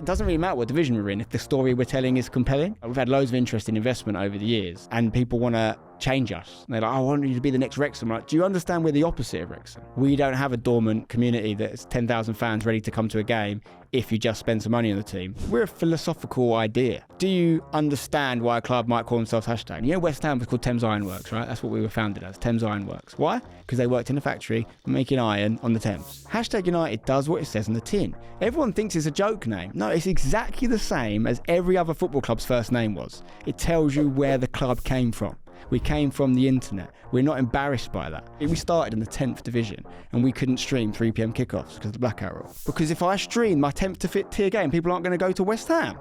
doesn't really matter what division we're in if the story we're telling is compelling. We've had loads of interest in investment over the years, and people want to change us. And they're like, I want you to be the next Wrexham. I'm like, do you understand we're the opposite of Wrexham? We don't have a dormant community that's 10,000 fans ready to come to a game if you just spend some money on the team. We're a philosophical idea. Do you understand why a club might call themselves Hashtag? You know, West Ham was called Thames Ironworks, right? That's what we were founded as, Thames Ironworks. Why? Because they worked in a factory making iron on the Thames. Hashtag United does what it says on the tin. Everyone thinks it's a joke name. No, it's exactly the same as every other football club's first name was. It tells you where the club came from. We came from the internet. We're not embarrassed by that. We started in the 10th division and we couldn't stream 3 p.m. kickoffs because of the blackout rule. Because if I stream my 10th to 5th tier game, people aren't going to go to West Ham.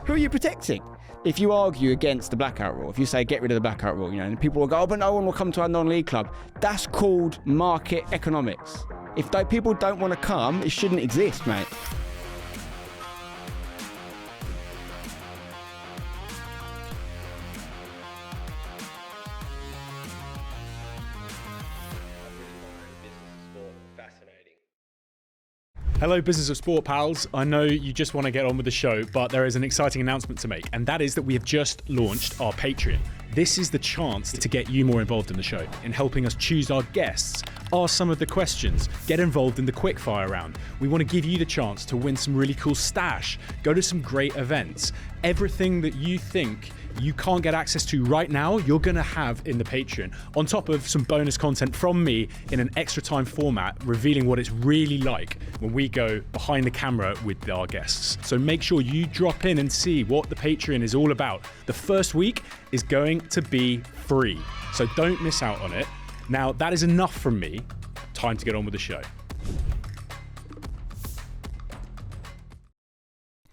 Who are you protecting? If you argue against the blackout rule, if you say get rid of the blackout rule, and people will go, oh, but no one will come to our non-league club. That's called market economics. If people don't want to come, it shouldn't exist, mate. Hello, Business of Sport pals. I know you just want to get on with the show, but there is an exciting announcement to make, and that is that we have just launched our Patreon. This is the chance to get you more involved in the show, in helping us choose our guests, ask some of the questions, get involved in the quickfire round. We want to give you the chance to win some really cool stash, go to some great events. Everything that you think you can't get access to right now, you're going to have in the Patreon, on top of some bonus content from me in an extra time format, revealing what it's really like when we go behind the camera with our guests. So make sure you drop in and see what the Patreon is all about. The first week is going to be free, so don't miss out on it. Now, that is enough from me. Time to get on with the show.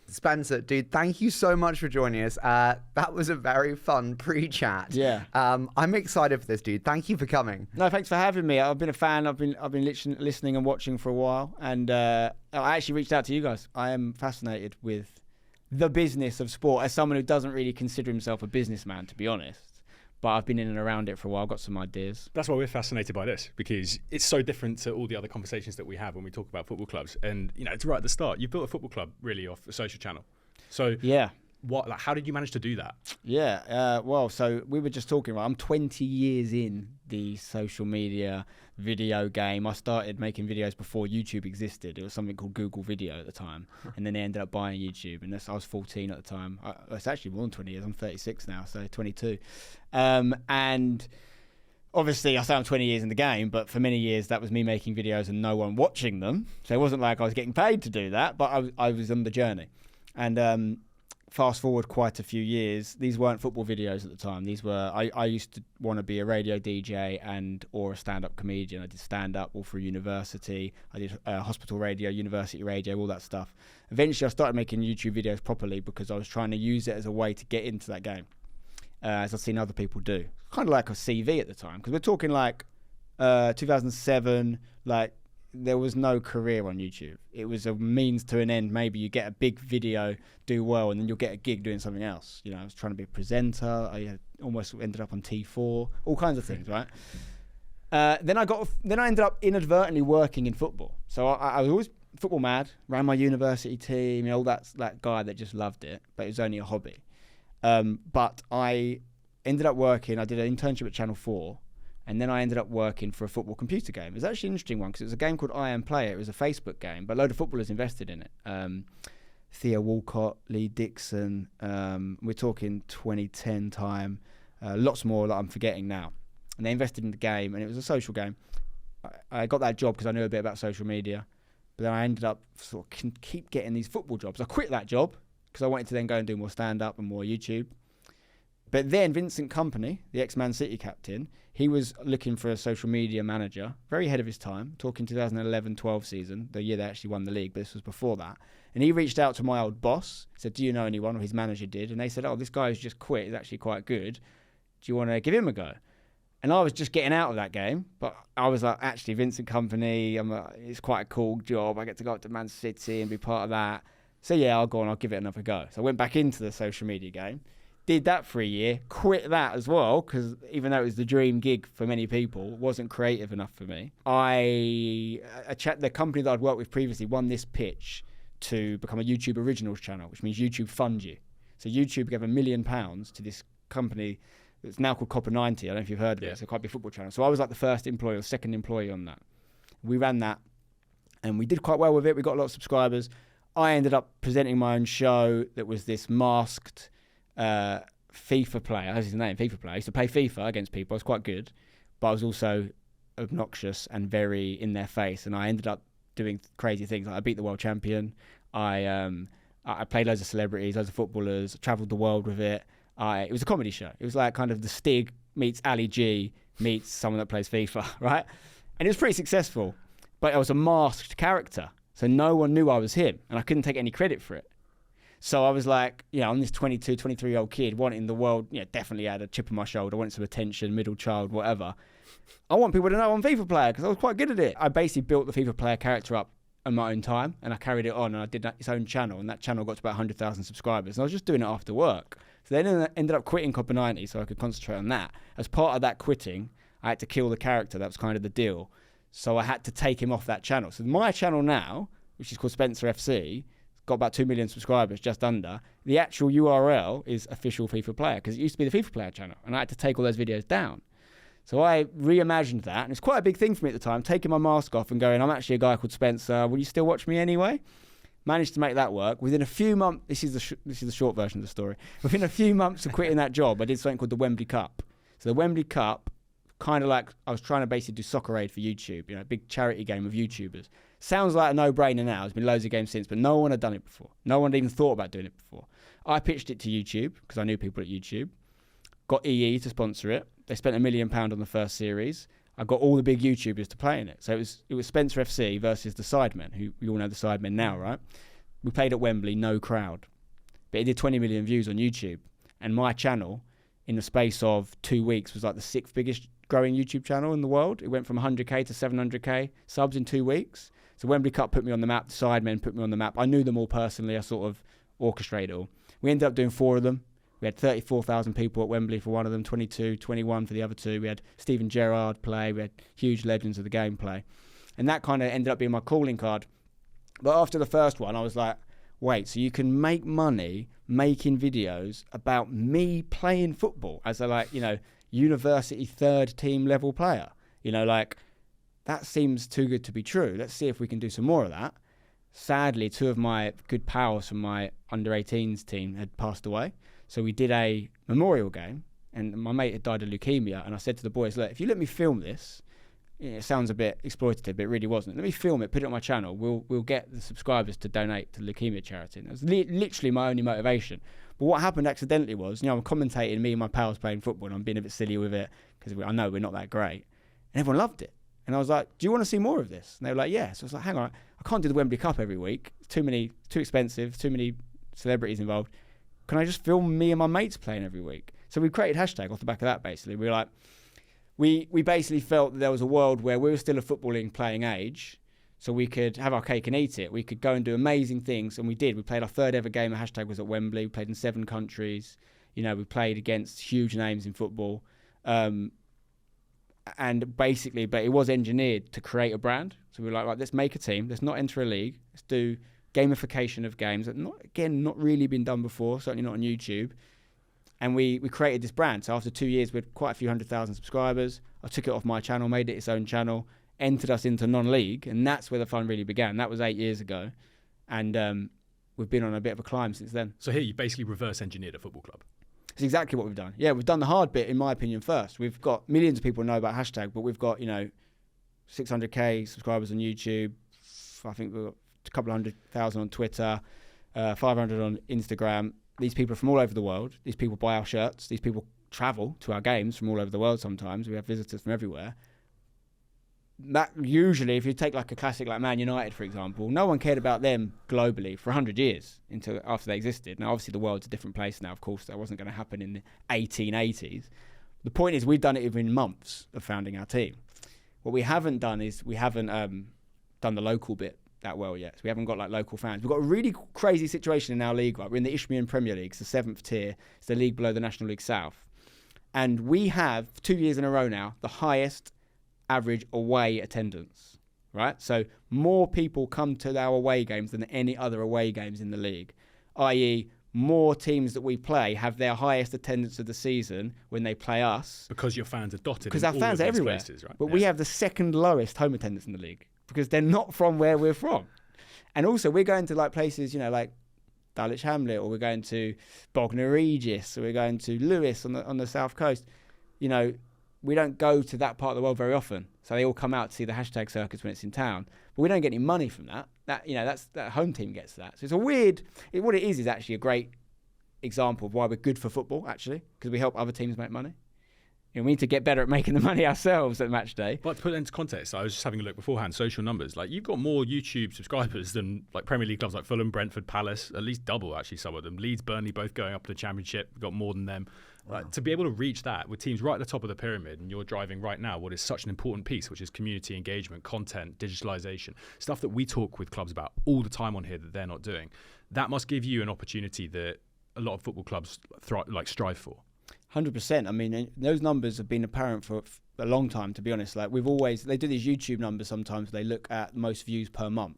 Spencer, dude, thank you so much for joining us. That was a very fun pre-chat. Yeah. I'm excited for this, dude. Thank you for coming. No, thanks for having me. I've been a fan. I've been listening and watching for a while, and I actually reached out to you guys. I am fascinated with the business of sport as someone who doesn't really consider himself a businessman, to be honest. But I've been in and around it for a while, got some ideas. That's why we're fascinated by this, because it's so different to all the other conversations that we have when we talk about football clubs. And, it's right at the start. You built a football club really off a social channel. So yeah. How did you manage to do that? Yeah, well, so we were just talking, right? I'm 20 years in the social media video game. I started making videos before YouTube existed. It was something called Google Video at the time. And then they ended up buying YouTube. And I was 14 at the time. It's actually more than 20 years. I'm 36 now, so 22. And obviously, I say I'm 20 years in the game, but for many years, that was me making videos and no one watching them. So it wasn't like I was getting paid to do that, but I was on the journey. And fast forward quite a few years, these weren't football videos at the time. These were, I used to want to be a radio DJ or a stand-up comedian. I did stand-up all through university. I did hospital radio, university radio, all that stuff. Eventually, I started making YouTube videos properly because I was trying to use it as a way to get into that game, as I've seen other people do. Kind of like a CV at the time, because we're talking like 2007, like, there was no career on YouTube. It was a means to an end. Maybe you get a big video, do well, and then you'll get a gig doing something else. I was trying to be a presenter. I almost ended up on T4, all kinds of things, right? Then I ended up inadvertently working in football. So I was always football mad, ran my university team, all that guy that just loved it, but it was only a hobby. But I ended up working, I did an internship at Channel 4, and then I ended up working for a football computer game. It was actually an interesting one because it was a game called I Am Player. It was a Facebook game, but a load of footballers invested in it. Theo Walcott, Lee Dixon, we're talking 2010 time, lots more that I'm forgetting now. And they invested in the game, and it was a social game. I got that job because I knew a bit about social media, but then I ended up sort of keep getting these football jobs. I quit that job because I wanted to then go and do more stand-up and more YouTube. But then Vincent Kompany, the ex-Man City captain, he was looking for a social media manager, very ahead of his time, talking 2011-12 season, the year they actually won the league, but this was before that. And he reached out to my old boss, said, do you know anyone? Or his manager did. And they said, oh, this guy who's just quit is actually quite good. Do you want to give him a go? And I was just getting out of that game, but I was like, actually, Vincent Kompany, it's quite a cool job. I get to go up to Man City and be part of that. So yeah, I'll go and I'll give it another go. So I went back into the social media game. Did that for a year, quit that as well, because even though it was the dream gig for many people, it wasn't creative enough for me. The company that I'd worked with previously won this pitch to become a YouTube Originals channel, which means YouTube fund you. So YouTube gave £1 million to this company that's now called Copper 90. I don't know if you've heard of it. It's a quite big football channel. So I was like the first employee or second employee on that. We ran that and we did quite well with it. We got a lot of subscribers. I ended up presenting my own show that was this masked FIFA player. That's his name, FIFA player. I used to play FIFA against people. I was quite good, but I was also obnoxious and very in their face. And I ended up doing crazy things. Like I beat the world champion. I played loads of celebrities, loads of footballers, travelled the world with it. It was a comedy show. It was like kind of the Stig meets Ali G meets someone that plays FIFA, right? And it was pretty successful, but I was a masked character. So no one knew I was him, and I couldn't take any credit for it. So I was like, I'm this 22, 23-year-old kid wanting the world, definitely had a chip on my shoulder, wanted some attention, middle child, whatever. I want people to know I'm a FIFA player because I was quite good at it. I basically built the FIFA player character up in my own time, and I carried it on, and I did its own channel, and that channel got to about 100,000 subscribers, and I was just doing it after work. So then I ended up quitting Copper 90 so I could concentrate on that. As part of that quitting, I had to kill the character. That was kind of the deal. So I had to take him off that channel. So my channel now, which is called Spencer FC, got about 2 million subscribers, just under. The actual URL is official FIFA player because it used to be the FIFA player channel, and I had to take all those videos down. So I reimagined that, and it's quite a big thing for me at the time, taking my mask off and going, I'm actually a guy called Spencer, will you still watch me anyway? Managed to make that work. Within a few months, this is the short version of the story. Within a few months of quitting that job, I did something called the Wembley Cup. So the Wembley Cup, kind of like I was trying to basically do soccer aid for YouTube, a big charity game of YouTubers. Sounds like a no-brainer now. There's been loads of games since, but no one had done it before. No one had even thought about doing it before. I pitched it to YouTube because I knew people at YouTube. Got EE to sponsor it. They spent £1 million on the first series. I got all the big YouTubers to play in it. So it was Spencer FC versus the Sidemen, who we all know the Sidemen now, right? We played at Wembley, no crowd. But it did 20 million views on YouTube. And my channel, in the space of 2 weeks, was like the 6th biggest growing YouTube channel in the world. It went from 100k to 700k subs in 2 weeks. So Wembley Cup put me on the map. The Sidemen put me on the map. I knew them all personally. I sort of orchestrated it all. We ended up doing 4 of them. We had 34,000 people at Wembley for one of them, 22, 21 for the other 2. We had Steven Gerrard play. We had huge legends of the game play. And that kind of ended up being my calling card. But after the first one, I was like, wait, so you can make money making videos about me playing football as a, university third team level player? That seems too good to be true. Let's see if we can do some more of that. Sadly, 2 of my good pals from my under-18s team had passed away. So we did a memorial game, and my mate had died of leukemia, and I said to the boys, look, if you let me film this, it sounds a bit exploitative, but it really wasn't. Let me film it, put it on my channel. We'll get the subscribers to donate to the leukemia charity. And it was literally my only motivation. But what happened accidentally was, I'm commentating, me and my pals playing football, and I'm being a bit silly with it, because I know we're not that great. And everyone loved it. And I was like, do you want to see more of this? And they were like, yeah. So I was like, hang on, I can't do the Wembley Cup every week. It's too expensive, too many celebrities involved. Can I just film me and my mates playing every week? So we created Hashtag off the back of that, basically. We were like, we basically felt that there was a world where we were still a footballing playing age, so we could have our cake and eat it. We could go and do amazing things, and we did. We played our 3rd ever game at Hashtag was at Wembley. We played in 7 countries. We played against huge names in football. And basically, but it was engineered to create a brand. So we were like, right, let's make a team. Let's not enter a league. Let's do gamification of games that not really been done before, certainly not on YouTube. And we created this brand. So after 2 years, we had quite a few 100,000 subscribers. I took it off my channel, made it its own channel, entered us into non-league, and that's where the fun really began. That was 8 years ago. And we've been on a bit of a climb since then. So here you basically reverse engineered a football club. It's exactly what we've done. Yeah, we've done the hard bit, in my opinion, first. We've got millions of people know about Hashtag, but we've got, 600k subscribers on YouTube. I think we've got a couple of 100,000 on Twitter, 500 on Instagram. These people are from all over the world. These people buy our shirts. These people travel to our games from all over the world sometimes. We have visitors from everywhere. That usually, if you take like a classic like Man United, for example, no one cared about them globally for 100 years until after they existed. Now, obviously, the world's a different place now. Of course, that wasn't going to happen in the 1880s. The point is, we've done it within months of founding our team. What we haven't done is we haven't done the local bit that well yet. So we haven't got like local fans. We've got a really crazy situation in our league, right? We're in the Isthmian Premier League. It's the 7th tier. It's the league below the National League South. And we have, 2 years in a row now, the highest average away attendance, right? So more people come to our away games than any other away games in the league, i.e., more teams that we play have their highest attendance of the season when they play us. Because your fans are dotted. Because our fans are everywhere. Places, right? But we have the second lowest home attendance in the league because they're not from where we're from. And also we're going to like places, you know, like Dulwich Hamlet, or we're going to Bognor Regis, or we're going to Lewis on the south coast. You know, we don't go to that part of the world very often. So they all come out to see the hashtag circus when it's in town. But we don't get any money from that. That home team gets that. So it's a weird... what it is actually a great example of why we're good for football, actually, because we help other teams make money. You know, we need to get better at making the money ourselves at match day. But to put it into context, I was just having a look beforehand, social numbers. Like, you've got more YouTube subscribers than like Premier League clubs like Fulham, Brentford, Palace, at least double, actually, some of them. Leeds, Burnley, both going up to the Championship. We've got more than them. Wow. To be able to reach that with teams right at the top of the pyramid, and you're driving right now what is such an important piece, which is community engagement, content, digitalization, stuff that we talk with clubs about all the time on here that they're not doing. That must give you an opportunity that a lot of football clubs strive for. 100%. I mean, those numbers have been apparent for a long time, to be honest. Like, they do these YouTube numbers sometimes. They look at most views per month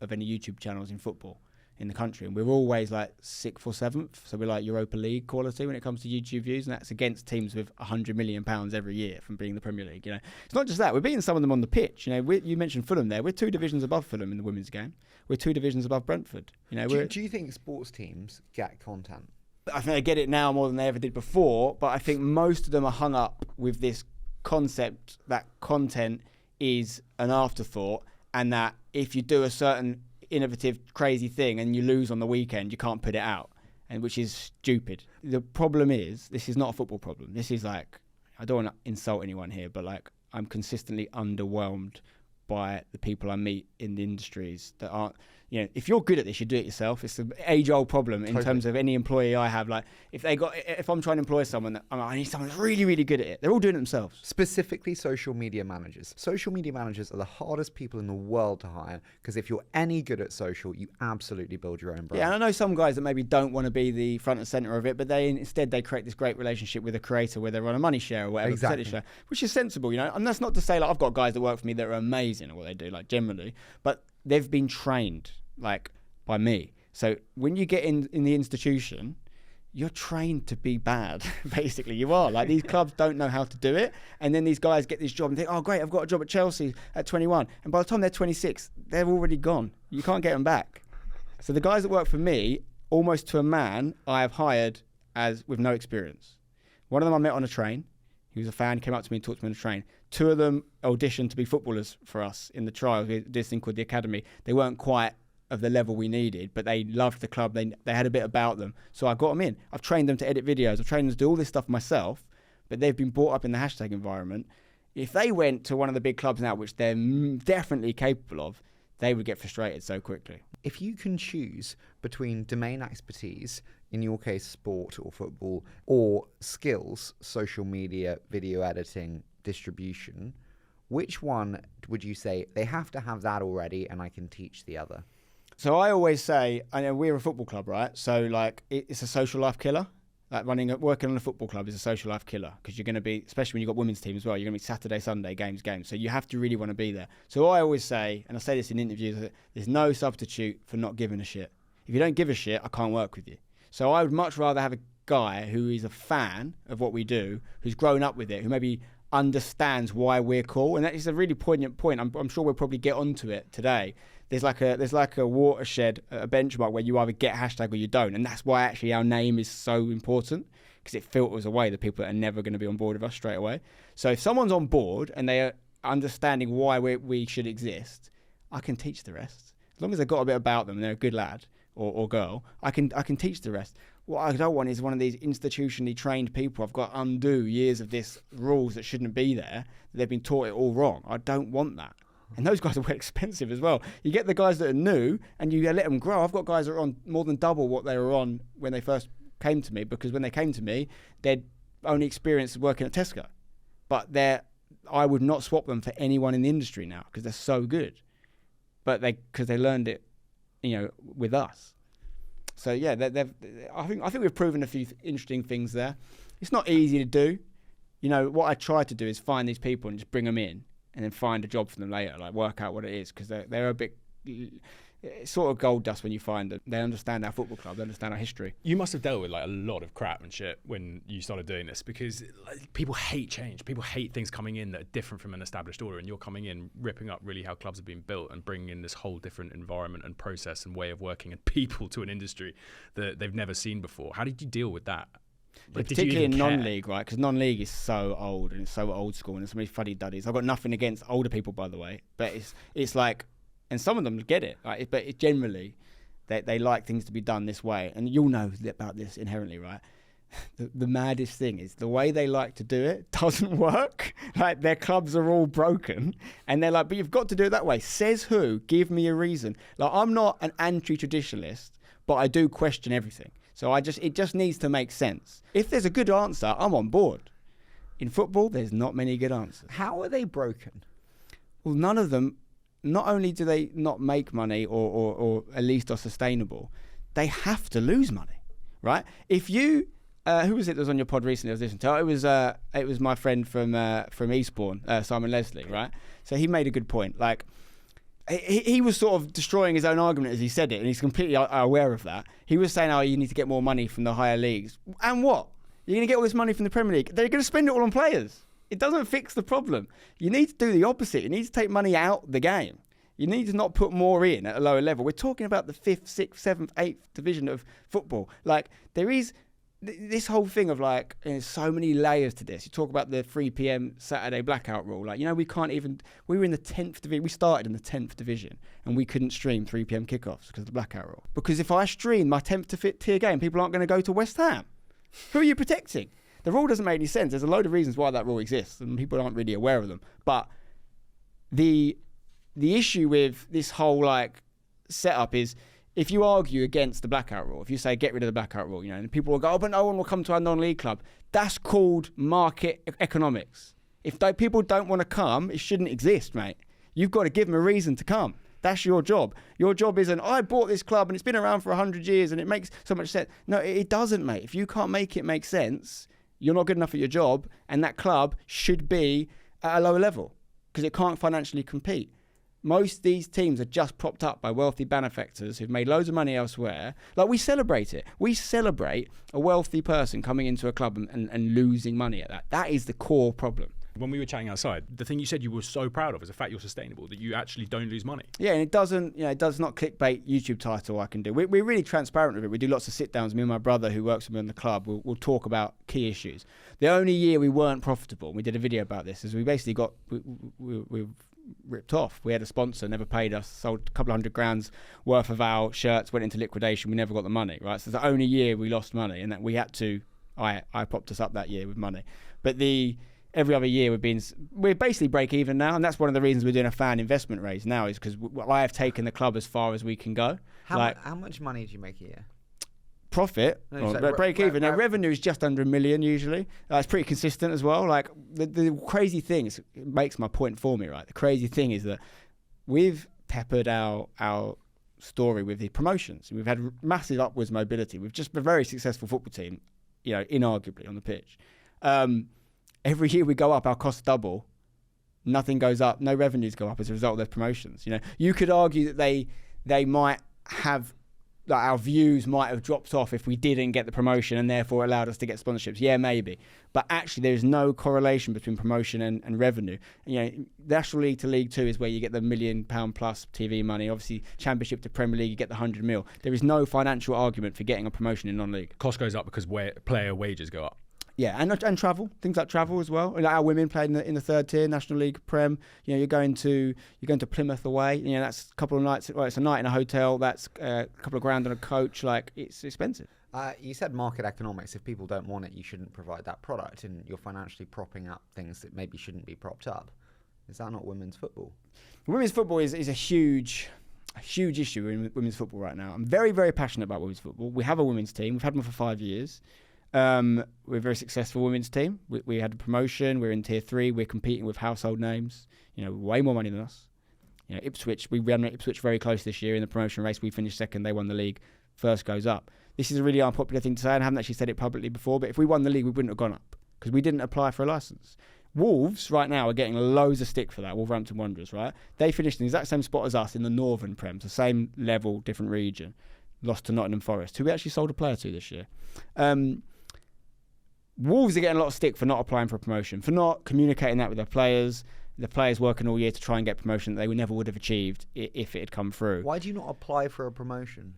of any YouTube channels in football in the country, and we're always like 6th or 7th, so we're like Europa League quality when it comes to YouTube views, and that's against teams with £100 million every year from being the Premier League. You know, it's not just that, we're beating some of them on the pitch. You know, you mentioned Fulham there. We're 2 divisions above Fulham in the women's game. We're 2 divisions above Brentford. You know, do you think sports teams get content? I think they get it now more than they ever did before, but I think most of them are hung up with this concept that content is an afterthought, and that if you do a certain innovative, crazy thing and you lose on the weekend, you can't put it out, and which is stupid. The problem is, this is not a football problem. This is like, I don't want to insult anyone here, but like, I'm consistently underwhelmed by the people I meet in the industries that aren't, you know, if you're good at this, you do it yourself. It's an age-old problem in terms of any employee I have. Like, if I'm trying to employ someone, I need someone that's really, really good at it. They're all doing it themselves. Specifically, social media managers. Social media managers are the hardest people in the world to hire, because if you're any good at social, you absolutely build your own brand. Yeah, and I know some guys that maybe don't want to be the front and center of it, but instead they create this great relationship with a creator where they're on a money share or whatever, exactly. Percentage share, which is sensible, you know. And that's not to say like I've got guys that work for me that are amazing at what they do, like generally, but they've been trained like by me. So when you get in the institution, you're trained to be bad. Basically, you are. Like, these clubs don't know how to do it, and then these guys get this job and think, oh great, I've got a job at Chelsea at 21, and by the time they're 26, they're already gone. You can't get them back. So the guys that work for me, almost to a man, I have hired as with no experience. One of them I met on a train. He was a fan, came up to me and talked to me on a train. 2 of them auditioned to be footballers for us in the trials. We did this thing called the Academy. They weren't quite of the level we needed, but they loved the club. They had a bit about them. So I got them in. I've trained them to edit videos. I've trained them to do all this stuff myself, but they've been brought up in the hashtag environment. If they went to one of the big clubs now, which they're definitely capable of, they would get frustrated so quickly. If you can choose between domain expertise, in your case sport or football, or skills, social media, video editing, distribution, which one would you say they have to have that already and I can teach the other? So I always say, I know we're a football club, right? So like, it's a social life killer. Like working on a football club is a social life killer, because you're going to be, especially when you've got women's team as well, you're going to be Saturday, Sunday, games. So you have to really want to be there. So I always say, and I say this in interviews, there's no substitute for not giving a shit. If you don't give a shit, I can't work with you. So I would much rather have a guy who is a fan of what we do, who's grown up with it, who maybe understands why we're cool. And that is a really poignant point. I'm sure we'll probably get onto it today. There's like a watershed, a benchmark where you either get hashtag or you don't, and that's why actually our name is so important, because it filters away the people that are never going to be on board with us straight away. So if someone's on board and they are understanding why we should exist, I can teach the rest. As long as they've got a bit about them and they're a good lad or girl, I can teach the rest. What I don't want is one of these institutionally trained people. I've got to undo years of this rules that shouldn't be there. They've been taught it all wrong. I don't want that. And those guys are very expensive as well. You get the guys that are new and you let them grow. I've got guys that are on more than double what they were on when they first came to me, because when they came to me, they'd only experienced working at Tesco. But I would not swap them for anyone in the industry now, because they're so good. But because they learned it, with us. So yeah, I think we've proven a few interesting things there. It's not easy to do. What I try to do is find these people and just bring them in. and then find a job for them later, like work out what it is, because they're a bit. It's sort of gold dust when you find them. They understand our football club, they understand our history. You must have dealt with like a lot of crap and shit when you started doing this, because like, people hate change. People hate things coming in that are different from an established order, and you're coming in ripping up really how clubs have been built and bringing in this whole different environment and process and way of working and people to an industry that they've never seen before. How did you deal with that? Like, particularly in non-league, right? Because non-league is so old and it's so old school and there's so many fuddy-duddies. I've got nothing against older people, by the way, but it's like, and some of them get it, right? But generally, they like things to be done this way. And you'll know about this inherently, right? The maddest thing is the way they like to do it doesn't work. Like, their clubs are all broken. And they're like, but you've got to do it that way. Says who? Give me a reason. Like, I'm not an anti-traditionalist, but I do question everything. So it just needs to make sense. If there's a good answer, I'm on board. In football, there's not many good answers. How are they broken? Well, none of them. Not only do they not make money or at least are sustainable, they have to lose money, right? If you, who was it that was on your pod recently I was listening to? It was my friend from Eastbourne, Simon Leslie, right? So he made a good point. Like, he was sort of destroying his own argument as he said it, and he's completely aware of that. He was saying, oh, you need to get more money from the higher leagues. And what? You're going to get all this money from the Premier League. They're going to spend it all on players. It doesn't fix the problem. You need to do the opposite. You need to take money out the game. You need to not put more in at a lower level. We're talking about the 5th, 6th, 7th, 8th division of football. Like, there is this whole thing of like, there's so many layers to this. You talk about the 3 p.m. Saturday blackout rule. Like, we were in the 10th division. We started in the 10th division and we couldn't stream 3 p.m. kickoffs because of the blackout rule. Because if I stream my 10th tier game, people aren't going to go to West Ham. Who are you protecting? The rule doesn't make any sense. There's a load of reasons why that rule exists, and people aren't really aware of them. But the issue with this whole like setup is, if you argue against the blackout rule, if you say get rid of the blackout rule, and people will go, oh, but no one will come to our non-league club. That's called market economics. If people don't want to come, it shouldn't exist, mate. You've got to give them a reason to come. That's your job. Your job isn't, I bought this club and it's been around for 100 years and it makes so much sense. No, it doesn't, mate. If you can't make it make sense, you're not good enough at your job, and that club should be at a lower level because it can't financially compete. Most of these teams are just propped up by wealthy benefactors who've made loads of money elsewhere. Like, we celebrate it. We celebrate a wealthy person coming into a club and losing money at that. That is the core problem. When we were chatting outside, the thing you said you were so proud of is the fact you're sustainable, that you actually don't lose money. Yeah, and it does not clickbait YouTube title I can do. We're really transparent with it. We do lots of sit downs. Me and my brother, who works with me on the club, we'll talk about key issues. The only year we weren't profitable, we did a video about this, is we basically we ripped off. We had a sponsor, never paid us, sold a couple of $100,000 worth of our shirts, went into liquidation. We never got the money, right? So it's the only year we lost money, and that we had to, I propped us up that year with money. But every other year we're basically break even now, and that's one of the reasons we're doing a fan investment raise now, is because I have taken the club as far as we can go. How much money do you make a year? Profit, break even. Now, revenue is just under $1 million usually. It's pretty consistent as well. Like, the crazy thing is, it makes my point for me, right? The crazy thing is that we've peppered our story with the promotions. We've had massive upwards mobility. We've just been a very successful football team, inarguably on the pitch. Every year we go up, our costs double. Nothing goes up. No revenues go up as a result of those promotions. You could argue that they might have, like, our views might have dropped off if we didn't get the promotion and therefore allowed us to get sponsorships. Yeah, maybe. But actually, there is no correlation between promotion and revenue. National League to League 2 is where you get the £1 million plus TV money. Obviously, Championship to Premier League, you get the 100 mil. There is no financial argument for getting a promotion in non-league. Cost goes up because player wages go up. Yeah, and travel, things like travel as well. Our women played in the 3rd tier, National League Prem. You're going to Plymouth away. That's a couple of nights. Well, it's a night in a hotel. That's a couple of grand on a coach. Like, it's expensive. You said market economics. If people don't want it, you shouldn't provide that product, and you're financially propping up things that maybe shouldn't be propped up. Is that not women's football? Women's football is a huge issue in women's football right now. I'm very, very passionate about women's football. We have a women's team. We've had one for 5 years. We're a very successful women's team. We had a promotion. We're in tier 3. We're competing with household names, way more money than us. Ipswich, we ran Ipswich very close this year in the promotion race. We finished 2nd. They won the league. First goes up. This is a really unpopular thing to say, and I haven't actually said it publicly before, but if we won the league, we wouldn't have gone up because we didn't apply for a license. Wolves right now are getting loads of stick for that. Wolverhampton Wanderers, right? They finished in the exact same spot as us in the Northern Prem, so same level, different region. Lost to Nottingham Forest, who we actually sold a player to this year. Wolves are getting a lot of stick for not applying for a promotion, for not communicating that with their players. The players working all year to try and get promotion that they never would have achieved if it had come through. Why do you not apply for a promotion?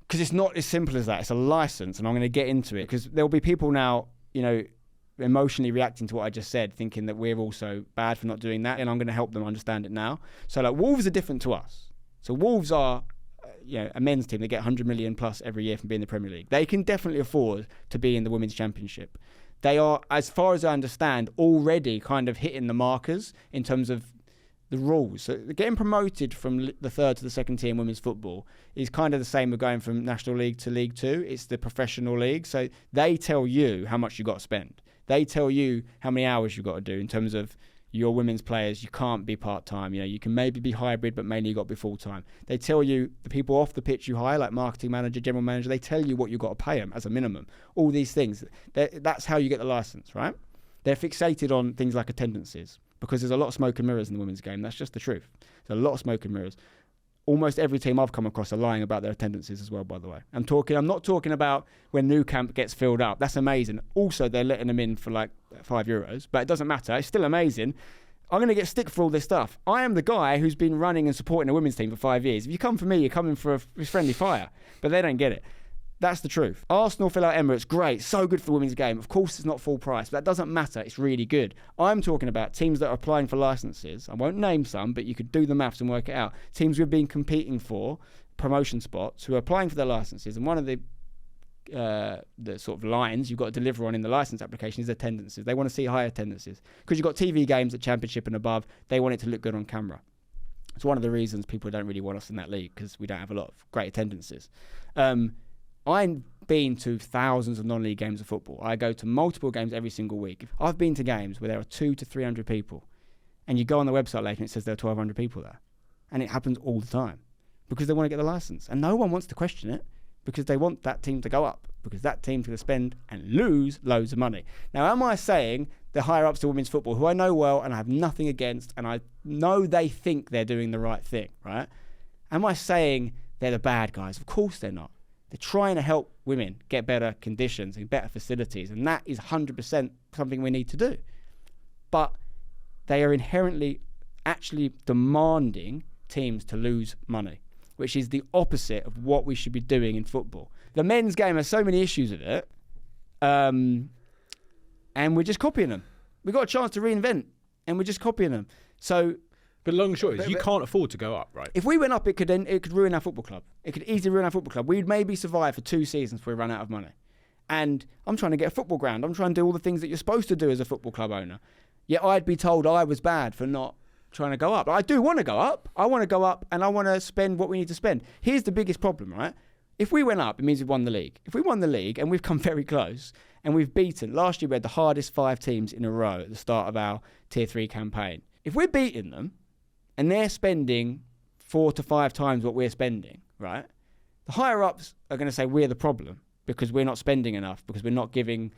Because it's not as simple as that. It's a license, and I'm going to get into it because there will be people now, emotionally reacting to what I just said, thinking that we're also bad for not doing that, and I'm going to help them understand it now. So, Wolves are different to us. So Wolves are, a men's team. They get 100 million plus every year from being in the Premier League. They can definitely afford to be in the Women's Championship. They are, as far as I understand, already kind of hitting the markers in terms of the rules. So getting promoted from the third to the second tier in women's football is kind of the same as going from National League to League Two. It's the professional league. So they tell you how much you got to spend. They tell you how many hours you've got to do in terms of your women's players. You can't be part-time. You can maybe be hybrid, but mainly you got to be full-time. They tell you, the people off the pitch you hire, like marketing manager, general manager, they tell you what you've got to pay them as a minimum. All these things. That's how you get the license, right? They're fixated on things like attendances because there's a lot of smoke and mirrors in the women's game. That's just the truth. There's a lot of smoke and mirrors. Almost every team I've come across are lying about their attendances as well, by the way. I'm not talking about when Nou Camp gets filled up. That's amazing. Also, they're letting them in for like €5, but it doesn't matter. It's still amazing. I'm going to get stick for all this stuff. I am the guy who's been running and supporting a women's team for 5 years. If you come for me, you're coming for a friendly fire. But they don't get it. That's the truth. Arsenal fill out Emirates, great, so good for the women's game. Of course, it's not full price, but that doesn't matter. It's really good. I'm talking about teams that are applying for licenses. I won't name some, but you could do the maths and work it out. Teams we've been competing for promotion spots who are applying for their licenses, and one of the sort of lines you've got to deliver on in the license application is attendances. They want to see high attendances because you've got TV games at Championship and above. They want it to look good on camera. It's one of the reasons people don't really want us in that league because we don't have a lot of great attendances. I've been to thousands of non-league games of football. I go to multiple games every single week. I've been to games where there are 200 to 300 people, and you go on the website later and it says there are 1,200 people there, and it happens all the time because they want to get the license, and no one wants to question it because they want that team to go up because that team's going to spend and lose loads of money. Now, am I saying the higher-ups to women's football, who I know well and I have nothing against, and I know they think they're doing the right thing, right? Am I saying they're the bad guys? Of course they're not. They're trying to help women get better conditions and better facilities, and that is 100% something we need to do. But they are inherently actually demanding teams to lose money, which is the opposite of what we should be doing in football. The men's game has so many issues with it, and we're just copying them. We've got a chance to reinvent, and we're just copying them. So, but long and short is you can't afford to go up, right? If we went up, it could ruin our football club. It could easily ruin our football club. We'd maybe survive for 2 seasons before we run out of money. And I'm trying to get a football ground. I'm trying to do all the things that you're supposed to do as a football club owner. Yet I'd be told I was bad for not trying to go up. I do want to go up. I want to go up, and I want to spend what we need to spend. Here's the biggest problem, right? If we went up, it means we've won the league. If we won the league, and we've come very close, and we've beaten, last year we had the hardest 5 teams in a row at the start of our Tier 3 campaign. If we're beating them, and they're spending 4 to 5 times what we're spending, right? The higher-ups are going to say we're the problem because we're not spending enough, because we're not giving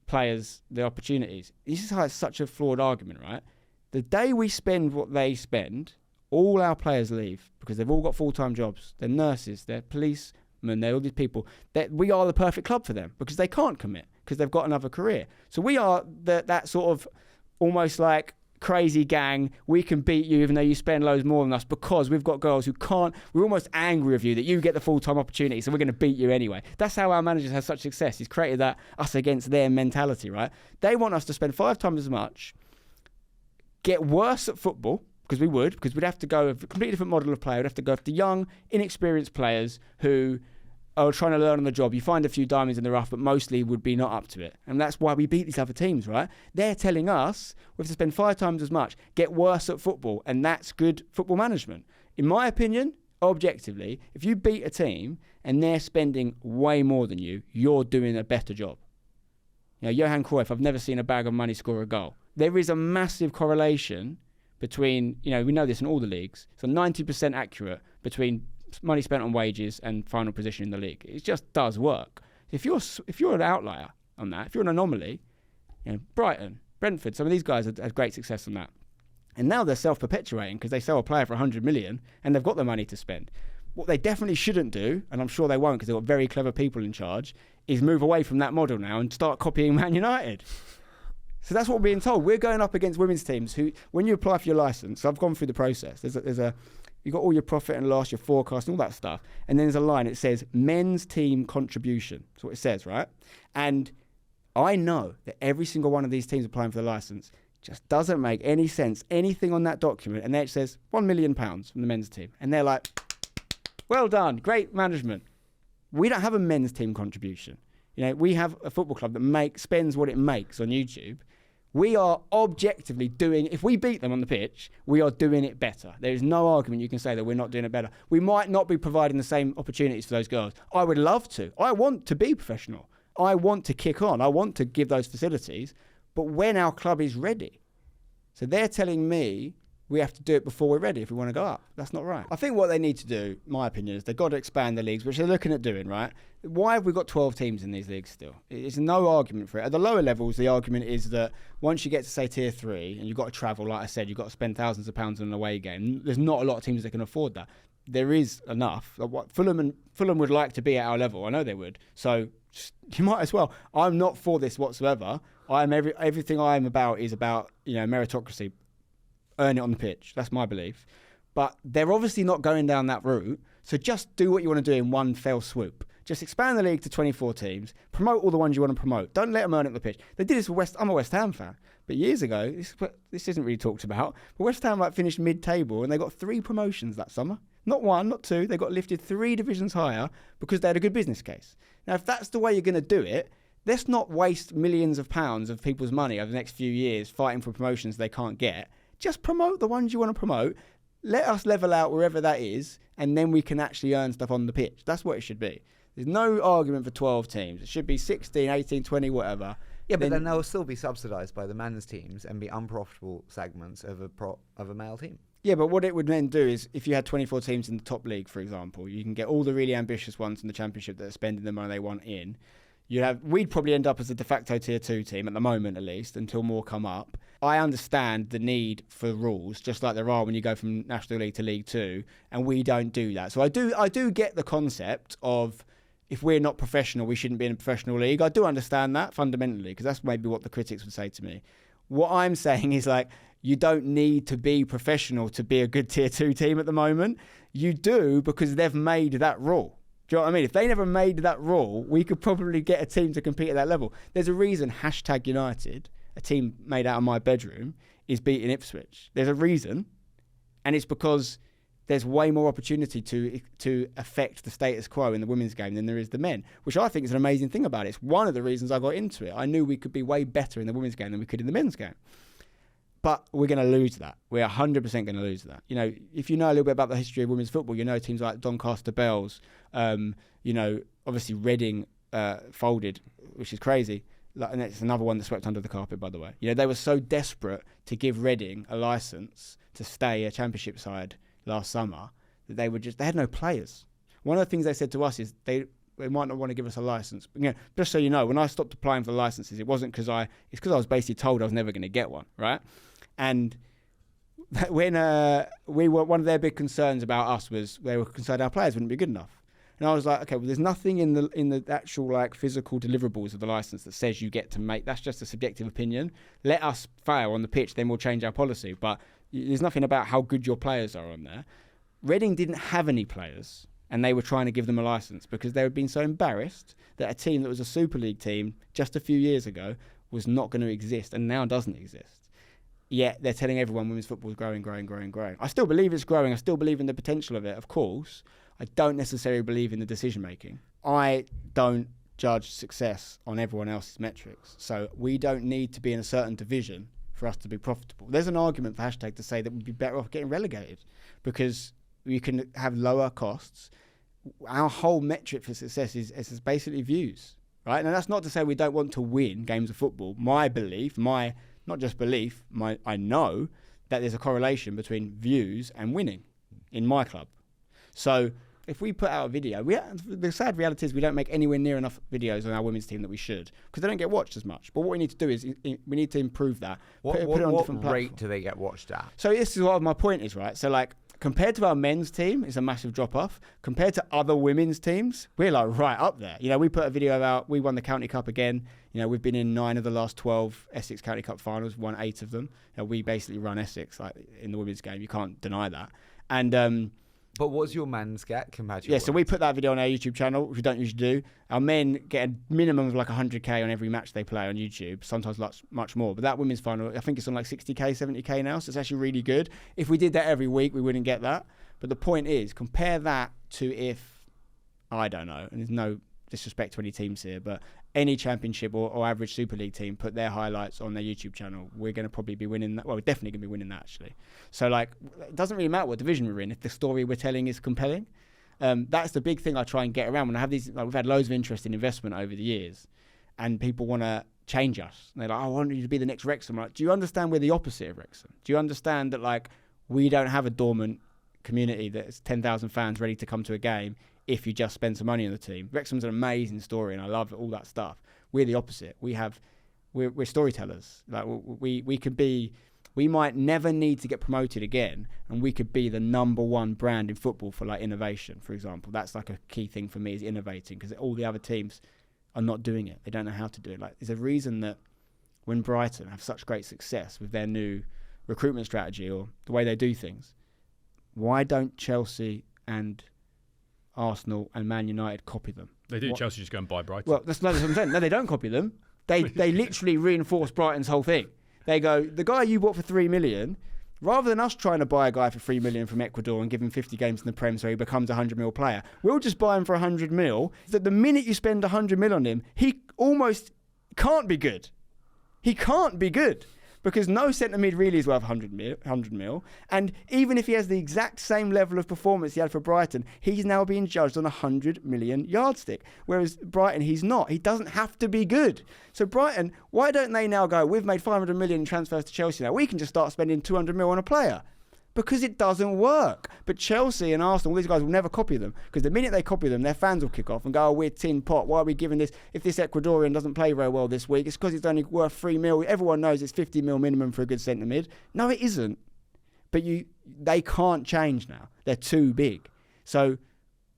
players the opportunities. This is how it's such a flawed argument, right? The day we spend what they spend, all our players leave because they've all got full-time jobs. They're nurses, they're policemen, they're all these people. We are the perfect club for them because they can't commit because they've got another career. So we are that sort of almost like crazy gang. We can beat you even though you spend loads more than us because we've got girls who can't. We're almost angry with you that you get the full-time opportunity, so we're going to beat you anyway. That's how our managers have such success. He's created that us against them mentality, right? They want us to spend 5 times as much, get worse at football, because we'd have to go with a completely different model of player. We'd have to go after young, inexperienced players who are trying to learn on the job. You find a few diamonds in the rough, but mostly would be not up to it. And that's why we beat these other teams, right? They're telling us we have to spend 5 times as much, get worse at football, and that's good football management. In my opinion, objectively, if you beat a team and they're spending way more than you, you're doing a better job. Johan Cruyff, I've never seen a bag of money score a goal. There is a massive correlation between, we know this in all the leagues, so 90% accurate between money spent on wages and final position in the league. It just does work. If you're an outlier on that, if you're an anomaly, Brighton, Brentford, some of these guys had great success on that. And now they're self-perpetuating because they sell a player for 100 million and they've got the money to spend. What they definitely shouldn't do, and I'm sure they won't because they've got very clever people in charge, is move away from that model now and start copying Man United. So that's what we're being told. We're going up against women's teams who, when you apply for your licence, I've gone through the process. You've got all your profit and loss, your forecast, and all that stuff. And then there's a line, it says men's team contribution. That's what it says, right? And I know that every single one of these teams applying for the licence just doesn't make any sense, anything on that document. And then it says £1 million from the men's team. And they're like, well done, great management. We don't have a men's team contribution. We have a football club that spends what it makes on YouTube. We are objectively doing, if we beat them on the pitch, we are doing it better. There is no argument you can say that we're not doing it better. We might not be providing the same opportunities for those girls. I would love to. I want to be professional. I want to kick on. I want to give those facilities. But when our club is ready. So they're telling me we have to do it before we're ready if we want to go up. That's not right. I think what they need to do, my opinion, is they've got to expand the leagues, which they're looking at doing, right? Why have we got 12 teams in these leagues still? It's no argument for it. At the lower levels, the argument is that once you get to, say, Tier 3, and you've got to travel, like I said, you've got to spend thousands of pounds on an away game. There's not a lot of teams that can afford that. There is enough. Fulham would like to be at our level. I know they would. So you might as well. I'm not for this whatsoever. Everything I am about is about meritocracy. Earn it on the pitch. That's my belief. But they're obviously not going down that route. So just do what you want to do in one fell swoop. Just expand the league to 24 teams. Promote all the ones you want to promote. Don't let them earn it on the pitch. They did this for I'm a West Ham fan. But years ago, this isn't really talked about, but West Ham finished mid-table and they got 3 promotions that summer. Not 1, not 2. They got lifted 3 divisions higher because they had a good business case. Now, if that's the way you're going to do it, let's not waste millions of pounds of people's money over the next few years fighting for promotions they can't get. Just promote the ones you want to promote. Let us level out wherever that is, and then we can actually earn stuff on the pitch. That's what it should be. There's no argument for 12 teams. It should be 16, 18, 20, whatever. Yeah, but then they'll still be subsidised by the men's teams and be unprofitable segments of a male team. Yeah, but what it would then do is, if you had 24 teams in the top league, for example, you can get all the really ambitious ones in the championship that are spending the money they want in. We'd probably end up as a de facto Tier 2 team, at the moment at least, until more come up. I understand the need for rules, just like there are when you go from National League to League 2, and we don't do that. So I do get the concept of, if we're not professional, we shouldn't be in a professional league. I do understand that fundamentally, because that's maybe what the critics would say to me. What I'm saying is, you don't need to be professional to be a good Tier 2 team at the moment. You do, because they've made that rule. Do you know what I mean? If they never made that rule, we could probably get a team to compete at that level. There's a reason Hashtag United, a team made out of my bedroom, is beating Ipswich. There's a reason, and it's because there's way more opportunity to affect the status quo in the women's game than there is the men, which I think is an amazing thing about it. It's one of the reasons I got into it. I knew we could be way better in the women's game than we could in the men's game. But we're going to lose that. We're 100% going to lose that. If you know a little bit about the history of women's football, teams like Doncaster Bells, obviously Reading folded, which is crazy. And it's another one that swept under the carpet, by the way. They were so desperate to give Reading a licence to stay a championship side last summer that they had no players. One of the things they said to us is they might not want to give us a licence. Just so you know, when I stopped applying for the licences, it wasn't because I was basically told I was never going to get one, right? And when one of their big concerns about us was they were concerned our players wouldn't be good enough. And I was like, okay, well, there's nothing in the actual physical deliverables of the licence that says you get to make. That's just a subjective opinion. Let us fail on the pitch, then we'll change our policy. But there's nothing about how good your players are on there. Reading didn't have any players, and they were trying to give them a licence because they had been so embarrassed that a team that was a Super League team just a few years ago was not going to exist and now doesn't exist. Yet they're telling everyone women's football is growing. I still believe it's growing. I still believe in the potential of it, of course. I don't necessarily believe in the decision-making. I don't judge success on everyone else's metrics. So we don't need to be in a certain division for us to be profitable. There's an argument for Hashtag to say that we'd be better off getting relegated because we can have lower costs. Our whole metric for success is basically views, right? And that's not to say we don't want to win games of football. My belief, not just belief, I know that there's a correlation between views and winning in my club. So if we put out a video, the sad reality is we don't make anywhere near enough videos on our women's team that we should, because they don't get watched as much. But what we need to do is we need to improve that. What put it on different rate platforms. do they get watched at? So this is what my point is, right? So like, compared to our men's team, it's a massive drop-off. Compared to other women's teams, we're like right up there. You know, we put a video out, we won the County Cup again. You know, we've been in 9 of the last 12 Essex County Cup finals, won 8 of them. You know, we basically run Essex like in the women's game. You can't deny that. And But what's your men's get compared to your yeah, so we put that video on our YouTube channel, which we don't usually do. Our men get a minimum of like 100k on every match they play on YouTube, sometimes much more. But that women's final, I think it's on like 60k, 70k now, so it's actually really good. If we did that every week, we wouldn't get that. But the point is, compare that to if, I don't know, and there's no disrespect to any teams here, but any championship or average Super League team put their highlights on their YouTube channel, we're going to probably be winning that. Well, we're definitely going to be winning that, actually. So, like, it doesn't really matter what division we're in if the story we're telling is compelling. That's the big thing I try and get around when I have these. Like, we've had loads of interest in investment over the years, and people want to change us. And they're like, I want you to be the next Wrexham. I'm like, do you understand we're the opposite of Wrexham? Do you understand that, like, we don't have a dormant community that's 10,000 fans ready to come to a game if you just spend some money on the team? Wrexham's an amazing story, and I love all that stuff. We're the opposite. We're storytellers. Like we could be. We might never need to get promoted again, and we could be the number one brand in football for like innovation, for example. That's like a key thing for me, is innovating, because all the other teams are not doing it. They don't know how to do it. Like, there's a reason that when Brighton have such great success with their new recruitment strategy or the way they do things, why don't Chelsea and Arsenal and Man United copy them? They do. Chelsea just go and buy Brighton. Well, that's what I'm saying. No, they don't copy them. They literally reinforce Brighton's whole thing. They go, the guy you bought for 3 million, rather than us trying to buy a guy for 3 million from Ecuador and give him 50 games in the Prem so he becomes a 100 mil player, we'll just buy him for 100 mil. That the minute you spend 100 mil on him, he almost can't be good. He can't be good. Because no centre mid really is worth 100 mil. And even if he has the exact same level of performance he had for Brighton, he's now being judged on a 100 million yardstick. Whereas Brighton, he's not. He doesn't have to be good. So Brighton, why don't they now go, we've made 500 million in transfers to Chelsea now, we can just start spending 200 mil on a player? Because it doesn't work. But Chelsea and Arsenal, all these guys will never copy them. Because the minute they copy them, their fans will kick off and go, oh, we're tin pot. Why are we giving this? If this Ecuadorian doesn't play very well this week, it's because it's only worth 3 mil. Everyone knows it's 50 mil minimum for a good centre mid. No, it isn't. But they can't change now. They're too big. So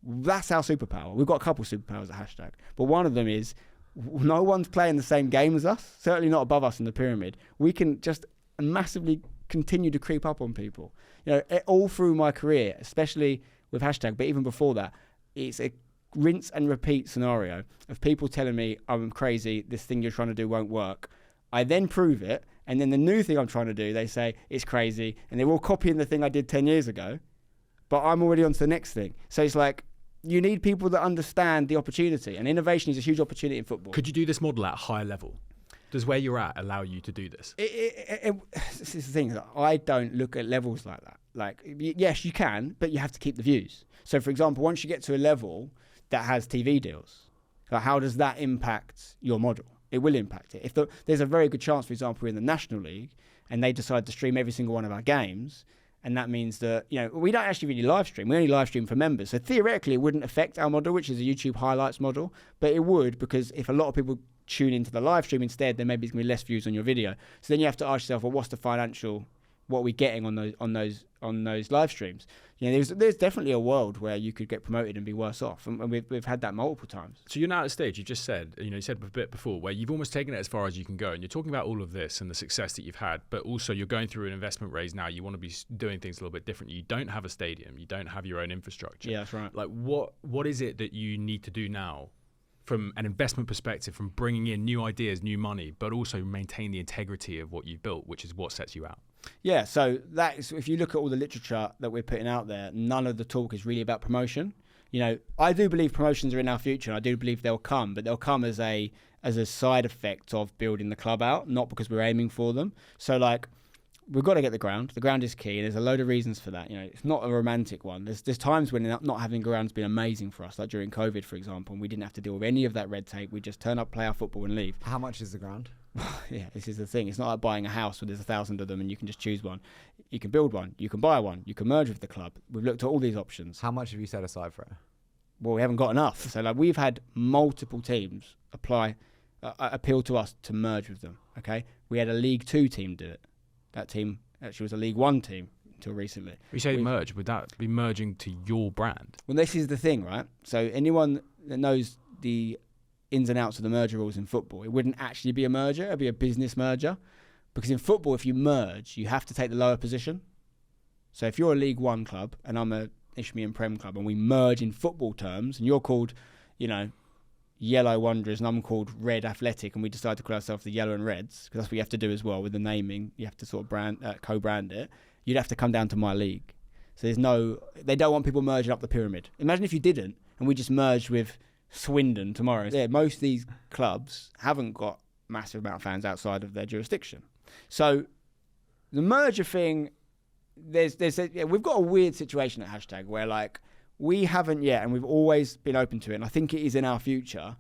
that's our superpower. We've got a couple of superpowers at Hashtag. But one of them is no one's playing the same game as us. Certainly not above us in the pyramid. We can just massively continue to creep up on people. You know, all through my career, especially with Hashtag, but even before that, it's a rinse and repeat scenario of people telling me I'm crazy, this thing you're trying to do won't work. I then prove it, and then the new thing I'm trying to do, they say it's crazy, and they're all copying the thing I did 10 years ago, but I'm already on to the next thing. So it's like, you need people that understand the opportunity, and innovation is a huge opportunity in football. Could you do this model at a higher level? Does where you're at allow you to do this? This is the thing. I don't look at levels like that. Like, yes, you can, but you have to keep the views. So, for example, once you get to a level that has TV deals, like, how does that impact your model? It will impact it. There's a very good chance, for example, we're in the National League and they decide to stream every single one of our games, and that means that, you know, we don't actually really live stream. We only live stream for members. So theoretically, it wouldn't affect our model, which is a YouTube highlights model, but it would, because if a lot of people tune into the live stream instead, then maybe it's going to be less views on your video. So then you have to ask yourself, well, what's the financial, what are we getting on those live streams? You know, there's definitely a world where you could get promoted and be worse off, and we've had that multiple times. So you're now at a stage, you just said, you said a bit before, where you've almost taken it as far as you can go, and you're talking about all of this and the success that you've had, but also you're going through an investment raise now. You want to be doing things a little bit different. You don't have a stadium, you don't have your own infrastructure. Yeah, that's right. Like, what is it that you need to do now from an investment perspective, from bringing in new ideas, new money, but also maintain the integrity of what you've built, which is what sets you out? Yeah, so that is, if you look at all the literature that we're putting out there, none of the talk is really about promotion. You know, I do believe promotions are in our future, and I do believe they'll come, but they'll come as a side effect of building the club out, not because we're aiming for them. So, like, we've got to get the ground. The ground is key, and there's a load of reasons for that. You know, it's not a romantic one. There's times when not having ground's been amazing for us, like during COVID, for example, and we didn't have to deal with any of that red tape. We just turn up, play our football, and leave. How much is the ground? Yeah, this is the thing. It's not like buying a house where there's 1,000 of them and you can just choose one. You can build one, you can buy one, you can merge with the club. We've looked at all these options. How much have you set aside for it? Well, we haven't got enough. So like we've had multiple teams appeal to us to merge with them. Okay, we had a League 2 team do it. That team actually was a League 1 team until recently. You say merge, would that be merging to your brand? Well, this is the thing, right? So anyone that knows the ins and outs of the merger rules in football, it wouldn't actually be a merger, it'd be a business merger. Because in football, if you merge, you have to take the lower position. So if you're a League 1 club and I'm a Isthmian Prem club and we merge in football terms and you're called, Yellow Wanderers and I'm called Red Athletic and we decide to call ourselves the Yellow and Reds, because that's what you have to do as well with the naming. You have to sort of co-brand it. You'd have to come down to my league. So they don't want people merging up the pyramid. Imagine if you didn't and we just merged with Swindon tomorrow. Yeah, most of these clubs haven't got massive amount of fans outside of their jurisdiction. So the merger thing, we've got a weird situation at Hashtag where like we haven't yet, and we've always been open to it, and I think it is in our future,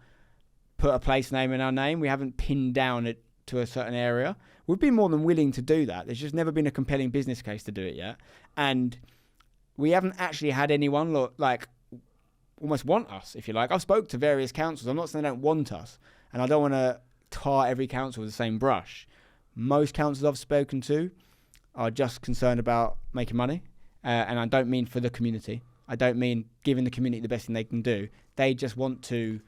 put a place name in our name. We haven't pinned down it to a certain area. We've been more than willing to do that. There's just never been a compelling business case to do it yet. And we haven't actually had anyone like almost want us, if you like. I've spoke to various councils. I'm not saying they don't want us, and I don't want to tar every council with the same brush. Most councils I've spoken to are just concerned about making money, and I don't mean for the community. I don't mean giving the community the best thing they can do. They just want to...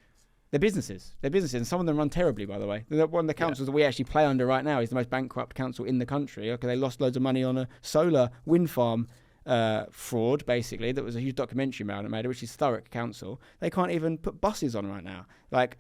They're businesses, and some of them run terribly, by the way. One of the councils that we actually play under right now is the most bankrupt council in the country. Okay, they lost loads of money on a solar wind farm fraud, basically. That was a huge documentary around it, which is Thurrock Council. They can't even put buses on right now. Like,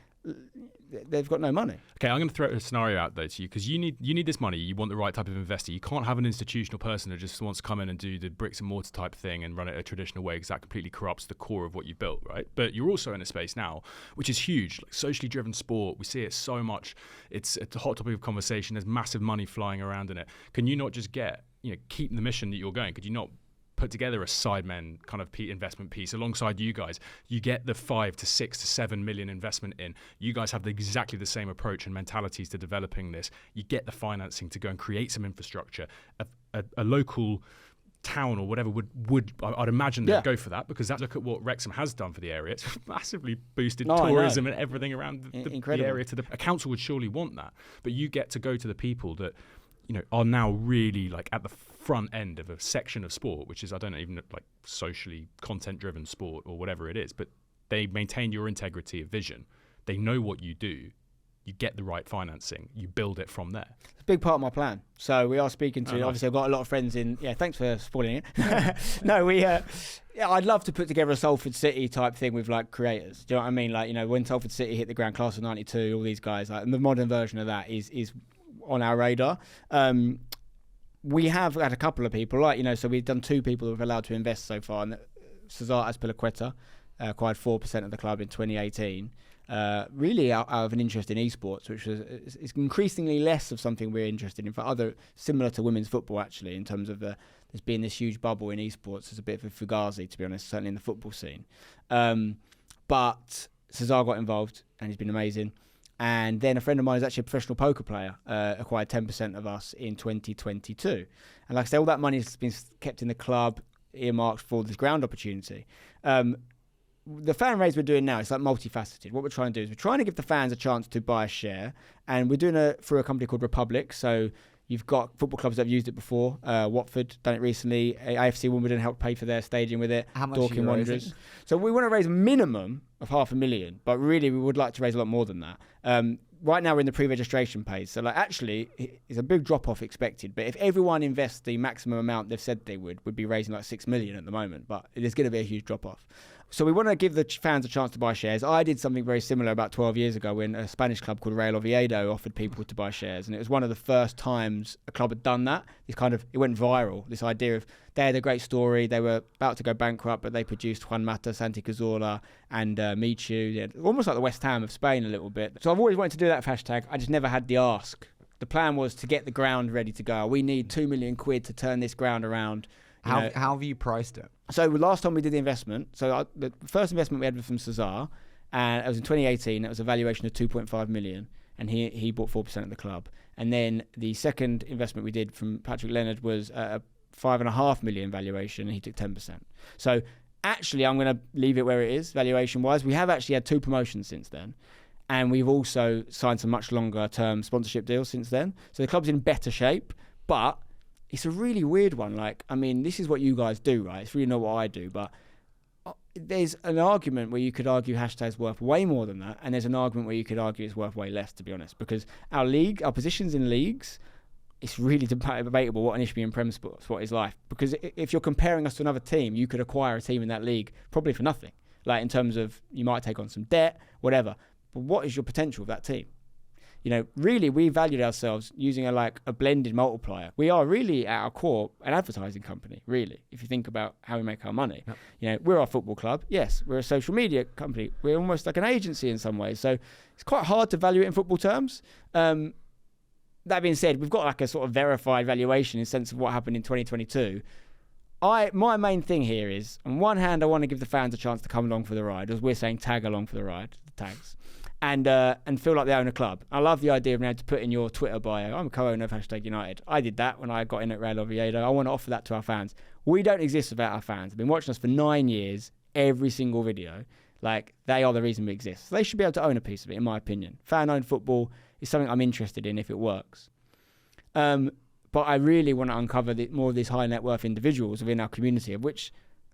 they've got no money. Okay, I'm going to throw a scenario out there to you, because you need this money. You want the right type of investor. You can't have an institutional person who just wants to come in and do the bricks and mortar type thing and run it a traditional way, because that completely corrupts the core of what you built, right? But you're also in a space now which is huge, like socially driven sport. We see it so much. It's a hot topic of conversation. There's massive money flying around in it. Can you not just keep the mission that you're going? Could you not put together a sidemen kind of investment piece alongside you guys? You get the 5 to 6 to 7 million investment in. You guys have exactly the same approach and mentalities to developing this. You get the financing to go and create some infrastructure. A local town or whatever would I'd imagine they'd go for that, because look at what Wrexham has done for the area. It's massively boosted tourism and everything around the area. A council would surely want that, but you get to go to the people that are now really like at the front end of a section of sport, which is, I don't even like socially content driven sport or whatever it is, but they maintain your integrity of vision. They know what you do. You get the right financing. You build it from there. It's a big part of my plan. So we are speaking to, obviously I've got a lot of friends in, thanks for spoiling it. No, I'd love to put together a Salford City type thing with like creators. Do you know what I mean? Like, when Salford City hit the grand class of 92, all these guys, like, and the modern version of that is on our radar. We have had a couple of people, so we've done 2 people who have allowed to invest so far. And Cesar Azpilicueta acquired 4% of the club in 2018, really out of an interest in esports, which is increasingly less of something we're interested in, for other similar to women's football, actually, in terms of there's been this huge bubble in esports. There's a bit of a fugazi, to be honest, certainly in the football scene. But Cesar got involved, and he's been amazing. And then a friend of mine is actually a professional poker player, acquired 10% of us in 2022. And like I say, all that money has been kept in the club, earmarked for this ground opportunity. The fan raise we're doing now is like multifaceted. What we're trying to do is we're trying to give the fans a chance to buy a share, and we're doing it through a company called Republic. So you've got football clubs that have used it before. Watford done it recently. AFC Wimbledon helped pay for their stadium with it. How much Dorking Wanderers. So we want to raise a minimum of $500,000, but really we would like to raise a lot more than that. Right now we're in the pre-registration phase. So actually it's a big drop-off expected, but if everyone invests the maximum amount they've said they would be raising like $6 million at the moment, but there's going to be a huge drop-off. So we want to give the fans a chance to buy shares. I did something very similar about 12 years ago when a Spanish club called Real Oviedo offered people to buy shares. And it was one of the first times a club had done that. It went viral, this idea of they had a great story. They were about to go bankrupt, but they produced Juan Mata, Santi Cazorla, and Michu. Almost like the West Ham of Spain a little bit. So I've always wanted to do that for Hashtag. I just never had the ask. The plan was to get the ground ready to go. We need £2 million to turn this ground around. How have you priced it? So last time we did the investment, the first investment we had was from Cesar, and it was in 2018. It was a valuation of 2.5 million. and he bought 4% of the club. And then the second investment we did from Patrick Leonard was a 5.5 million valuation, and he took 10%. So actually, I'm going to leave it where it is valuation-wise. We have actually had 2 promotions since then, and we've also signed some much longer-term sponsorship deals since then. So the club's in better shape, but it's a really weird one. Like, I mean, this is what you guys do, right? It's really not what I do, but there's an argument where you could argue hashtag's worth way more than that, and there's an argument where you could argue it's worth way less, to be honest, because our positions in leagues, it's really debatable what an Ishby and Prem spot is like, because if you're comparing us to another team, you could acquire a team in that league probably for nothing, like in terms of you might take on some debt, whatever, but what is your potential of that team? You know, really, we valued ourselves using a blended multiplier. We are really, at our core, an advertising company, really, if you think about how we make our money. Yep. You know, we're a football club. Yes, we're a social media company. We're almost like an agency in some ways. So it's quite hard to value it in football terms. That being said, we've got like a sort of verified valuation in the sense of what happened in 2022. My main thing here is, on one hand, I want to give the fans a chance to come along for the ride, as we're saying, tag along for the ride, the tags. And feel like they own a club. I love the idea of being able to put in your Twitter bio, I'm a co-owner of Hashtag United. I did that when I got in at Real Oviedo. I want to offer that to our fans. We don't exist without our fans. They've been watching us for 9 years, every single video. Like, they are the reason we exist. So they should be able to own a piece of it, in my opinion. Fan-owned football is something I'm interested in if it works. But I really want to uncover more of these high net worth individuals within our community, of which,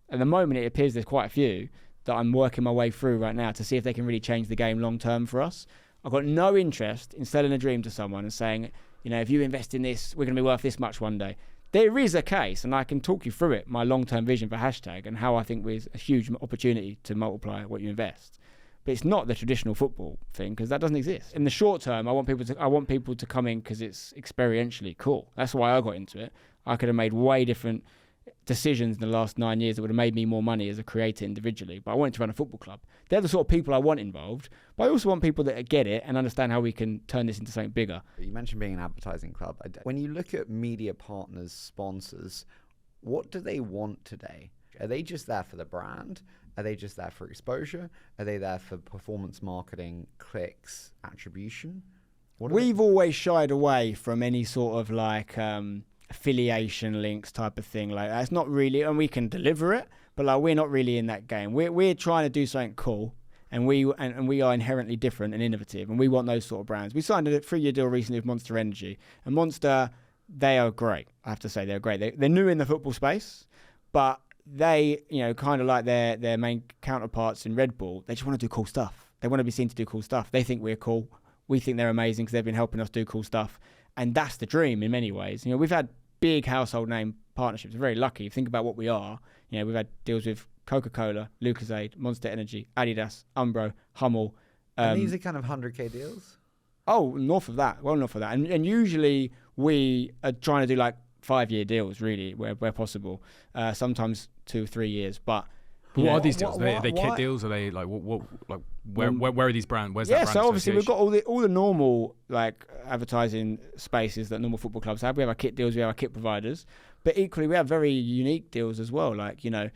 at the moment, it appears there's quite a few that I'm working my way through right now to see if they can really change the game long term for us. I've got no interest in selling a dream to someone and saying, you know, if you invest in this, we're going to be worth this much one day. There is a case, and I can talk you through it, my long-term vision for Hashtag and how I think there's a huge opportunity to multiply what you invest. But it's not the traditional football thing, because that doesn't exist. In the short term, I want people to come in because it's experientially cool. That's why I got into it. I could have made way different decisions in the last 9 years that would have made me more money as a creator individually, but I wanted to run a football club. They're the sort of people I want involved, but I also want people that get it and understand how we can turn this into something bigger. You mentioned being an advertising club. When you look at media partners, sponsors, what do they want today? Are they just there for the brand? Are they just there for exposure? Are they there for performance marketing, clicks, attribution? We've always shied away from any sort of like affiliation links type of thing. Like, that's not really, and we can deliver it, but like, we're not really in that game. We're trying to do something cool, and we are inherently different and innovative, and we want those sort of brands. We signed a 3-year deal recently with Monster Energy, and Monster, they are great. I have to say, they're great. They're new in the football space, but they, you know, kind of like their main counterparts in Red Bull, they just want to do cool stuff. They want to be seen to do cool stuff. They think we're cool. We think they're amazing because they've been helping us do cool stuff. And that's the dream in many ways. You know, we've had big household name partnerships. We're very lucky. Think about what we are. You know, we've had deals with Coca-Cola, Lucozade, Monster Energy, Adidas, Umbro, Hummel. And these are kind of 100k deals? Oh, north of that. Well, north of that. And usually we are trying to do like 5-year deals, really, where possible. Sometimes 2-3 years. But what are these deals? Are they kit deals? Are they like what? Like where are these brands? Where's that brand? So obviously we've got all the normal like advertising spaces that normal football clubs have. We have our kit deals, we have our kit providers, but equally we have very unique deals as well. Like, you know,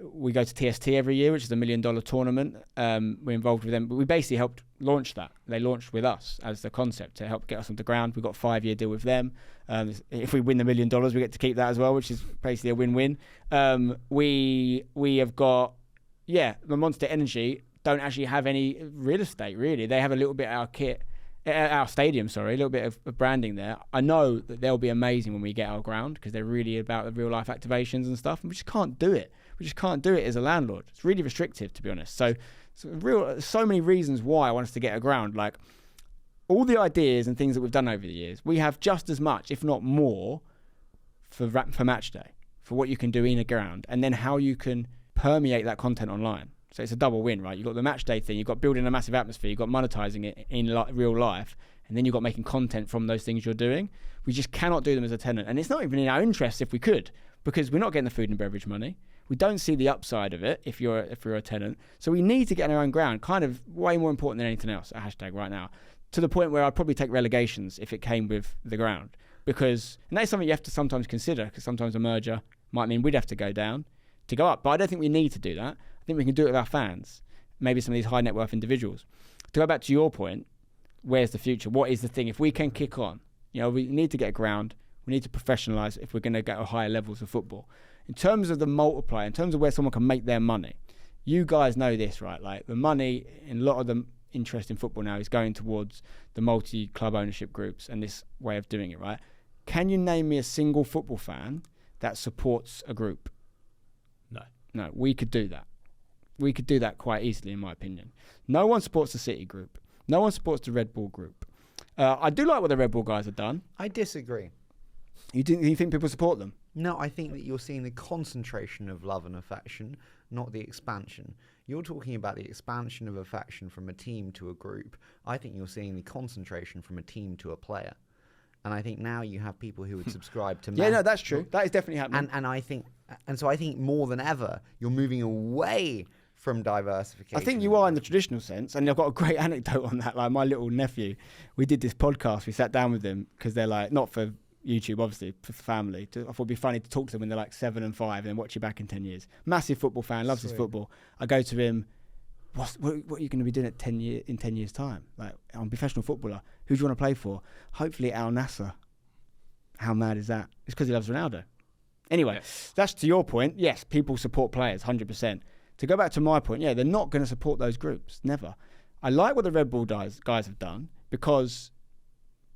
we go to TST every year, which is $1 million tournament. We're involved with them, but we basically helped launch that. They launched with us as the concept to help get us on the ground. We've got a 5-year deal with them. If we win the $1 million, we get to keep that as well, which is basically a win-win. We have got, the Monster Energy don't actually have any real estate, really. They have a little bit of our kit, our stadium, a little bit of branding there. I know that they'll be amazing when we get our ground because they're really about the real life activations and stuff, and we just can't do it. We just can't do it as a landlord. It's really restrictive, to be honest. So many reasons why I want us to get a ground. Like, all the ideas and things that we've done over the years, we have just as much, if not more, for match day, for what you can do in a ground, and then how you can permeate that content online. So it's a double win, right? You've got the match day thing, you've got building a massive atmosphere, you've got monetizing it in real life, and then you've got making content from those things you're doing. We just cannot do them as a tenant. And it's not even in our interest if we could, because we're not getting the food and beverage money. We don't see the upside of it if you're a tenant. So we need to get on our own ground, kind of way more important than anything else at Hashtag right now, to the point where I'd probably take relegations if it came with the ground. And that's something you have to sometimes consider, because sometimes a merger might mean we'd have to go down to go up. But I don't think we need to do that. I think we can do it with our fans, maybe some of these high net worth individuals. To go back to your point, where's the future? What is the thing? If we can kick on, we need to get a ground. We need to professionalise if we're going to get to higher levels of football. In terms of the multiplier, in terms of where someone can make their money, you guys know this, right? Like the money in a lot of the interest in football now is going towards the multi-club ownership groups and this way of doing it, right? Can you name me a single football fan that supports a group? No, we could do that. We could do that quite easily, in my opinion. No one supports the City group. No one supports the Red Bull group. I do like what the Red Bull guys have done. I disagree. You think people support them? No, I think that you're seeing the concentration of love and affection, not the expansion. You're talking about the expansion of affection from a team to a group. I think you're seeing the concentration from a team to a player. And I think now you have people who would subscribe to... Yeah, no, that's true. That is definitely happening. So I think more than ever, you're moving away from diversification. I think you are in the traditional sense, and I've got a great anecdote on that. Like my little nephew, we did this podcast. We sat down with them because they're like, not for YouTube, obviously, for family. I thought it'd be funny to talk to them when they're like 7 and 5 and then watch you back in 10 years. Massive football fan, loves his football. I go to him, what are you going to be doing at 10 years' time? Like, I'm a professional footballer. Who do you want to play for? Hopefully Al Nassr. How mad is that? It's because he loves Ronaldo. Anyway, That's to your point. Yes, people support players, 100%. To go back to my point, they're not going to support those groups. Never. I like what the Red Bull guys have done because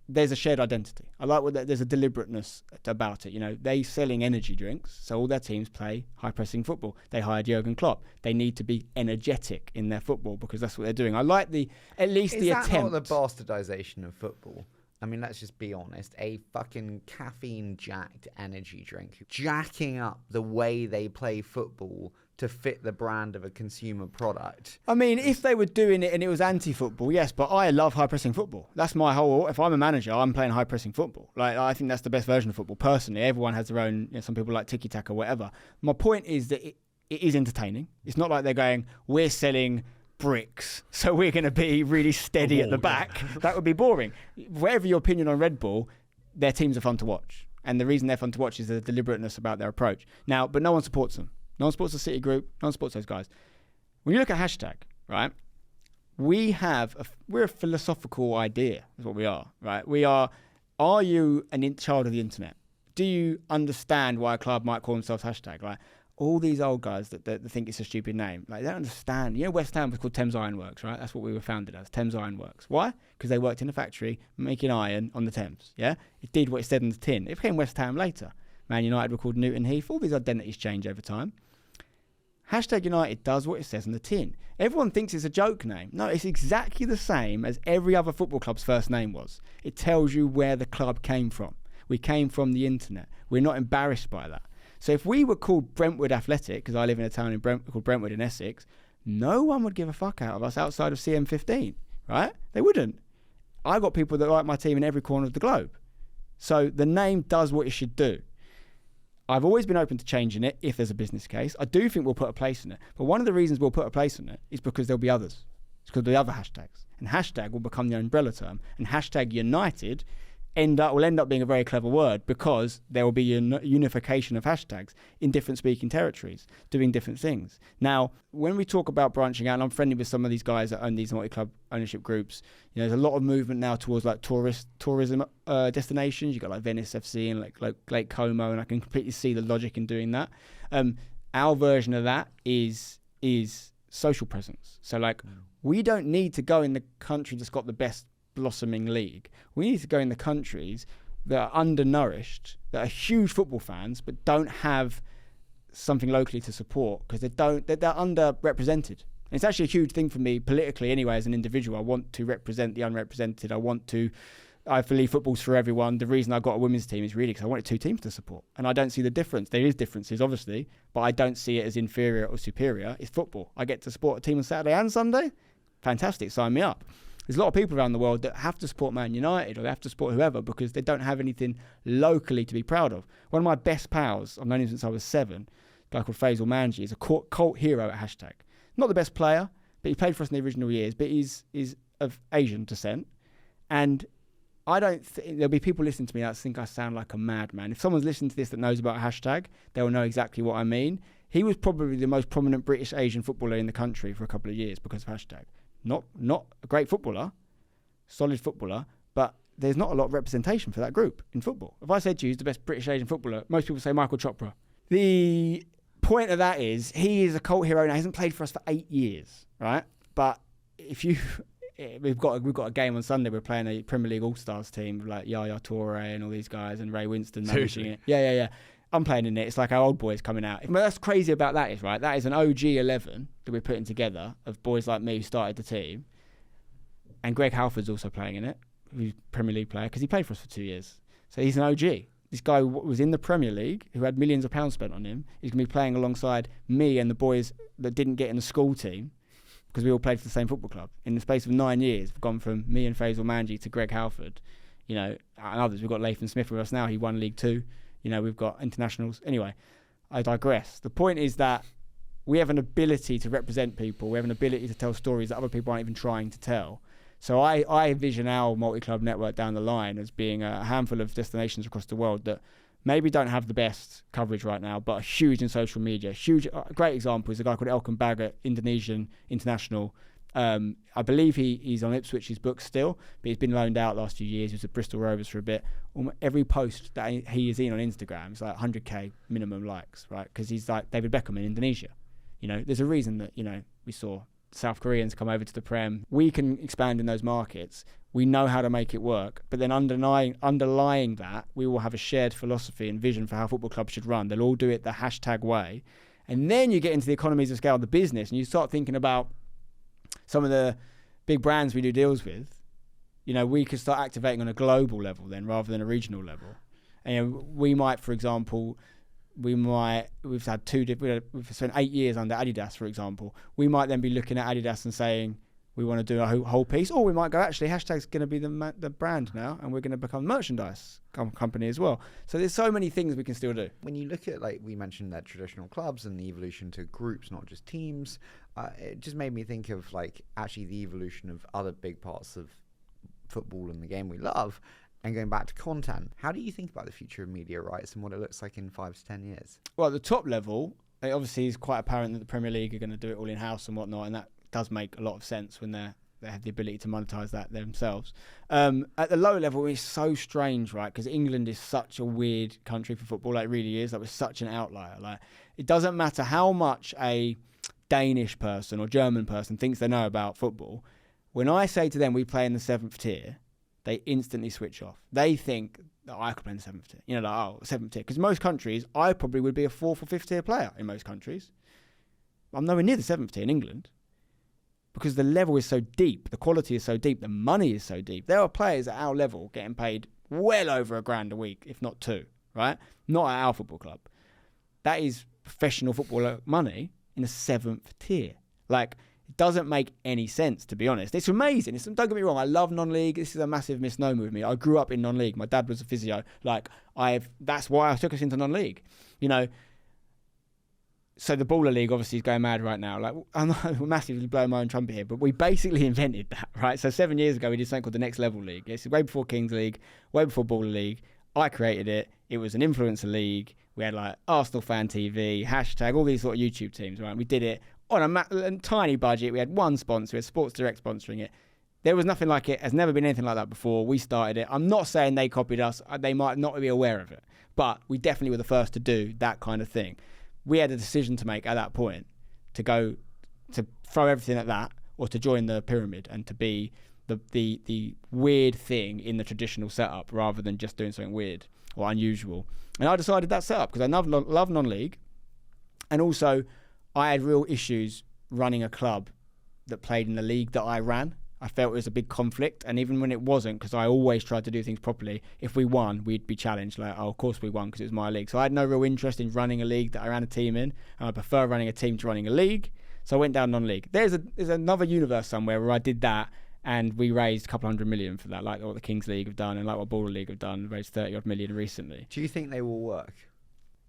there's a shared identity. I like there's a deliberateness about it. They selling energy drinks, so all their teams play high-pressing football. They hired Jurgen Klopp. They need to be energetic in their football because that's what they're doing. I like the attempt. Is that not the bastardization of football? I mean, let's just be honest. A fucking caffeine-jacked energy drink, jacking up the way they play football to fit the brand of a consumer product. I mean, if they were doing it and it was anti-football, yes, but I love high-pressing football. That's my whole... If I'm a manager, I'm playing high-pressing football. Like, I think that's the best version of football, personally. Everyone has their own... some people like tiki-taka or whatever. My point is that it is entertaining. It's not like they're going, we're selling bricks, so we're going to be really steady at the back. That would be boring. Whatever your opinion on Red Bull, their teams are fun to watch. And the reason they're fun to watch is the deliberateness about their approach. Now, but no one supports them. No one supports the City group. No one supports those guys. When you look at hashtag, right, we're a philosophical idea, is what we are, right? Are you a child of the internet? Do you understand why a club might call themselves hashtag, right? All these old guys that think it's a stupid name, like they don't understand. West Ham was called Thames Ironworks, right? That's what we were founded as, Thames Ironworks. Why? Because they worked in a factory making iron on the Thames, yeah? It did what it said on the tin. It became West Ham later. Man United were called Newton Heath. All these identities change over time. Hashtag United does what it says on the tin. Everyone thinks it's a joke name. No, it's exactly the same as every other football club's first name was. It tells you where the club came from. We came from the internet. We're not embarrassed by that. So if we were called Brentwood Athletic, because I live in a town called Brentwood in Essex, no one would give a fuck out of us outside of CM15, right? They wouldn't. I got people that like my team in every corner of the globe. So the name does what it should do. I've always been open to changing it if there's a business case. I do think we'll put a place in it. But one of the reasons we'll put a place in it is because there'll be others. It's because there'll be other hashtags. And hashtag will become the umbrella term. And hashtag United will end up being a very clever word because there will be a unification of hashtags in different speaking territories doing different things. Now, when we talk about branching out, and I'm friendly with some of these guys that own these multi-club ownership groups, there's a lot of movement now towards like tourism destinations. You've got like Venice FC and like Lake Como, and I can completely see the logic in doing that. Our version of that is social presence. So like we don't need to go in the country that's got the best blossoming league. We need to go in the countries that are undernourished, that are huge football fans, but don't have something locally to support because they're underrepresented. And it's actually a huge thing for me politically anyway as an individual. I want to represent the unrepresented. I believe football's for everyone. The reason I got a women's team is really because I wanted two teams to support. And I don't see the difference. There is differences, obviously, but I don't see it as inferior or superior. It's football. I get to support a team on Saturday and Sunday. Fantastic. Sign me up. There's a lot of people around the world that have to support Man United or they have to support whoever because they don't have anything locally to be proud of. One of my best pals, I've known him since I was 7, a guy called Faisal Manji, is a cult hero at hashtag. Not the best player, but he played for us in the original years, but he's of Asian descent. And I don't think there'll be people listening to me that think I sound like a madman. If someone's listening to this that knows about hashtag, they will know exactly what I mean. He was probably the most prominent British Asian footballer in the country for a couple of years because of hashtag. Not a great footballer, solid footballer, but there's not a lot of representation for that group in football. If I said to you, who's the best British Asian footballer, most people say Michael Chopra. The point of that is he is a cult hero now. He hasn't played for us for 8 years, right? But if you... We've got a game on Sunday. We're playing a Premier League All-Stars team with like Yaya Toure and all these guys and Ray Winston managing it. Yeah. I'm playing in it. It's like our old boys coming out. But that's crazy about that is, right, that is an OG 11 that we're putting together of boys like me who started the team. And Greg Halford's also playing in it, who's a Premier League player, because he played for us for 2 years. So he's an OG. This guy was in the Premier League, who had millions of pounds spent on him. He's going to be playing alongside me and the boys that didn't get in the school team, because we all played for the same football club. In the space of 9 years, we've gone from me and Faisal Manji to Greg Halford, and others. We've got Lathan Smith with us now. He won League 2. We've got internationals. Anyway, I digress. The point is that we have an ability to represent people. We have an ability to tell stories that other people aren't even trying to tell. So I envision our multi-club network down the line as being a handful of destinations across the world that maybe don't have the best coverage right now, but are huge in social media. A great example is a guy called Elkan Baggett, Indonesian international. I believe he's on Ipswich's books still, but he's been loaned out last few years. He was at Bristol Rovers for a bit. Every post that he is in on Instagram is like 100k minimum likes, right? Because he's like David Beckham in Indonesia. There's a reason that, we saw South Koreans come over to the Prem. We can expand in those markets. We know how to make it work. But then underlying that, we will have a shared philosophy and vision for how football clubs should run. They'll all do it the hashtag way. And then you get into the economies of scale of the business and you start thinking about some of the big brands we do deals with. We could start activating on a global level then rather than a regional level. And we might, for example... we've spent 8 years under Adidas, for example. We might then be looking at Adidas and saying we want to do a whole piece, or we might go, actually, hashtag's going to be the brand now, and we're going to become a merchandise company as well. So there's so many things we can still do. When you look at, like we mentioned, that traditional clubs and the evolution to groups, not just teams, it just made me think of like actually the evolution of other big parts of football and the game we love. And going back to content, how do you think about the future of media rights and what it looks like in 5 to 10 years? Well, at the top level, it obviously is quite apparent that the Premier League are going to do it all in-house and whatnot, and that does make a lot of sense when they have the ability to monetize that themselves. At the lower level, it's so strange, right? Because England is such a weird country for football. Like, it really is. Like, we're such an outlier. Like, it doesn't matter how much a Danish person or German person thinks they know about football. When I say to them, we play in the 7th tier, they instantly switch off. They think that I could play in the 7th tier. 7th tier. Because most countries, I probably would be a 4th or 5th tier player in most countries. I'm nowhere near the 7th tier in England. Because the level is so deep, the quality is so deep, the money is so deep. There are players at our level getting paid well over £1,000 a week, if not 2, right? Not at our football club. That is professional footballer money in the 7th tier. Like, it doesn't make any sense, to be honest. It's amazing. Don't get me wrong, I love non-league. This is a massive misnomer with me. I grew up in non-league. My dad was a physio. That's why I took us into non-league. So the Baller League obviously is going mad right now. Like, I'm not massively blowing my own trumpet here, but we basically invented that, right? So 7 years ago, we did something called the Next Level League. It's way before Kings League, way before Baller League. I created it. It was an influencer league. We had like Arsenal Fan TV, hashtag, all these sort of YouTube teams, right? We did it on a tiny budget. We had one sponsor. We had Sports Direct sponsoring it. There was nothing like it. There's never been anything like that before. We started it. I'm not saying they copied us. They might not be aware of it. But we definitely were the first to do that kind of thing. We had a decision to make at that point to go to throw everything at that, or to join the pyramid and to be the weird thing in the traditional setup rather than just doing something weird or unusual. And I decided that setup because I love non-league, and also I had real issues running a club that played in the league that I ran. I felt it was a big conflict, and even when it wasn't, because I always tried to do things properly, if we won, we'd be challenged like, oh, of course we won because it was my league. So I had no real interest in running a league that I ran a team in, and I prefer running a team to running a league. So I went down non-league. There's another universe somewhere where I did that, and we raised a couple $100 million for that, like what the Kings League have done and like what Baller League have done, raised 30 odd million recently. Do you think they will work?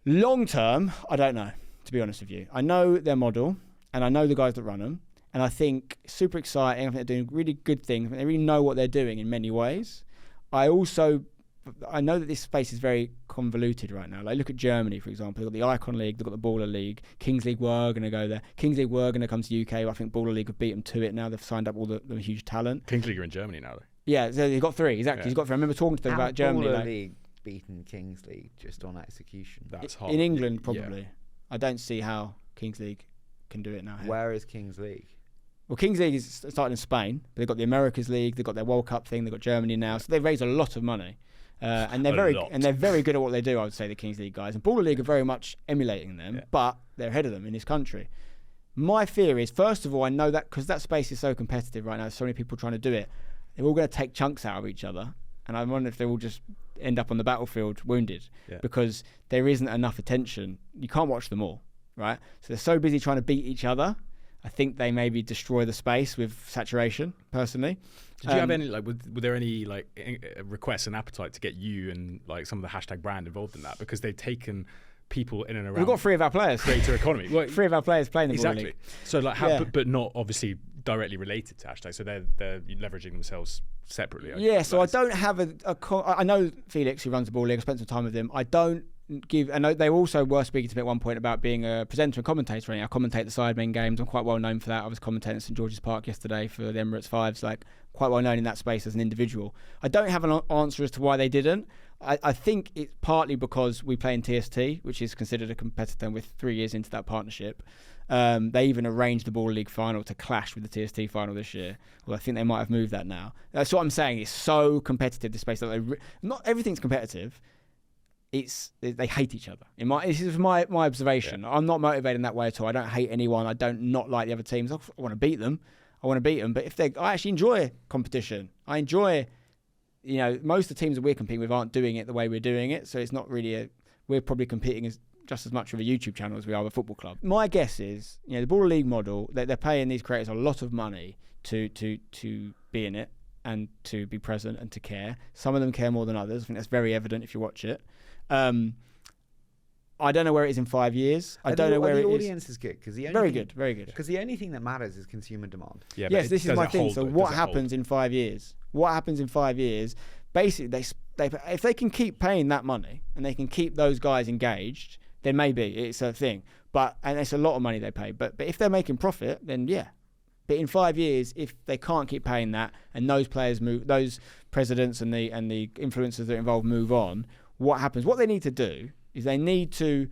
Long term, I don't know, to be honest with you. I know their model, and I know the guys that run them. And I think super exciting. I think they're doing really good things. I think they really know what they're doing in many ways. I know that this space is very convoluted right now. Like, look at Germany, for example. They've got the Icon League, they've got the Baller League. Kings League were going to go there. Kings League were going to come to the UK. I think Baller League have beat them to it now. They've signed up all the huge talent. Kings League are in Germany now, though. Yeah, so he's got 3 exactly. Yeah. He's got 3. I remember talking to them about Germany. Baller Like, League beaten Kings League just on execution. That's hard. in England, probably. Yeah. I don't see how Kings League can do it now. Where is Kings League? Well, Kings League is starting in Spain, but they've got the Americas League, they've got their World Cup thing, they've got Germany now, so they've raised a lot of money, and they're very good at what they do. I would say the Kings League guys, and Baller League are very much emulating them, but they're ahead of them in this country. My fear is, first of all, I know that because that space is so competitive right now, there's so many people trying to do it, they're all going to take chunks out of each other, and I wonder if they will just end up on the battlefield wounded because there isn't enough attention. You can't watch them all, right? So they're so busy trying to beat each other. I think they maybe destroy the space with saturation, personally. Did you have any, like, were there any, like, requests and appetite to get you and, like, some of the hashtag brand involved in that? Because they've taken people in and around. We've got 3 of our players. Creator economy. Well, 3 of our players playing the Baller League. So, like, how, but not obviously directly related to hashtag. So they're leveraging themselves separately. So I don't have I know Felix, who runs the Baller League. I spent some time with him. I don't give. I know they also were speaking to me at one point about being a presenter and commentator. I commentate the Sidemen games. I'm quite well known for that. I was commentating at St George's Park yesterday for the Emirates Fives. Like, quite well known in that space as an individual. I don't have an answer as to why they didn't. I think it's partly because we play in TST, which is considered a competitor with 3 years into that partnership. They even arranged the Baller League final to clash with the TST final this year. Well, I think they might have moved that now. That's what I'm saying. It's so competitive, this space. That not everything's competitive. They hate each other. This is my observation. I'm not motivated in that way at all. I don't hate anyone. I don't not like the other teams. I want to beat them. But I actually enjoy competition. I enjoy, most of the teams that we're competing with aren't doing it the way we're doing it. So it's not really we're probably competing just as much with a YouTube channel as we are with a football club. My guess is, the Baller League model, they're paying these creators a lot of money to be in it and to be present and to care. Some of them care more than others. I think that's very evident if you watch it. I don't know where it is in 5 years. I don't know where it is. The audience is good because very good. Because the only thing that matters is consumer demand. Yeah, yes, this is my thing. So what happens in 5 years? What happens in 5 years? Basically, if they can keep paying that money and they can keep those guys engaged, then maybe it's a thing. And it's a lot of money they pay. But if they're making profit, then yeah. But in 5 years, if they can't keep paying that and those players move, those presidents and the influencers that are involved move on, what happens? What they need to do is they need to.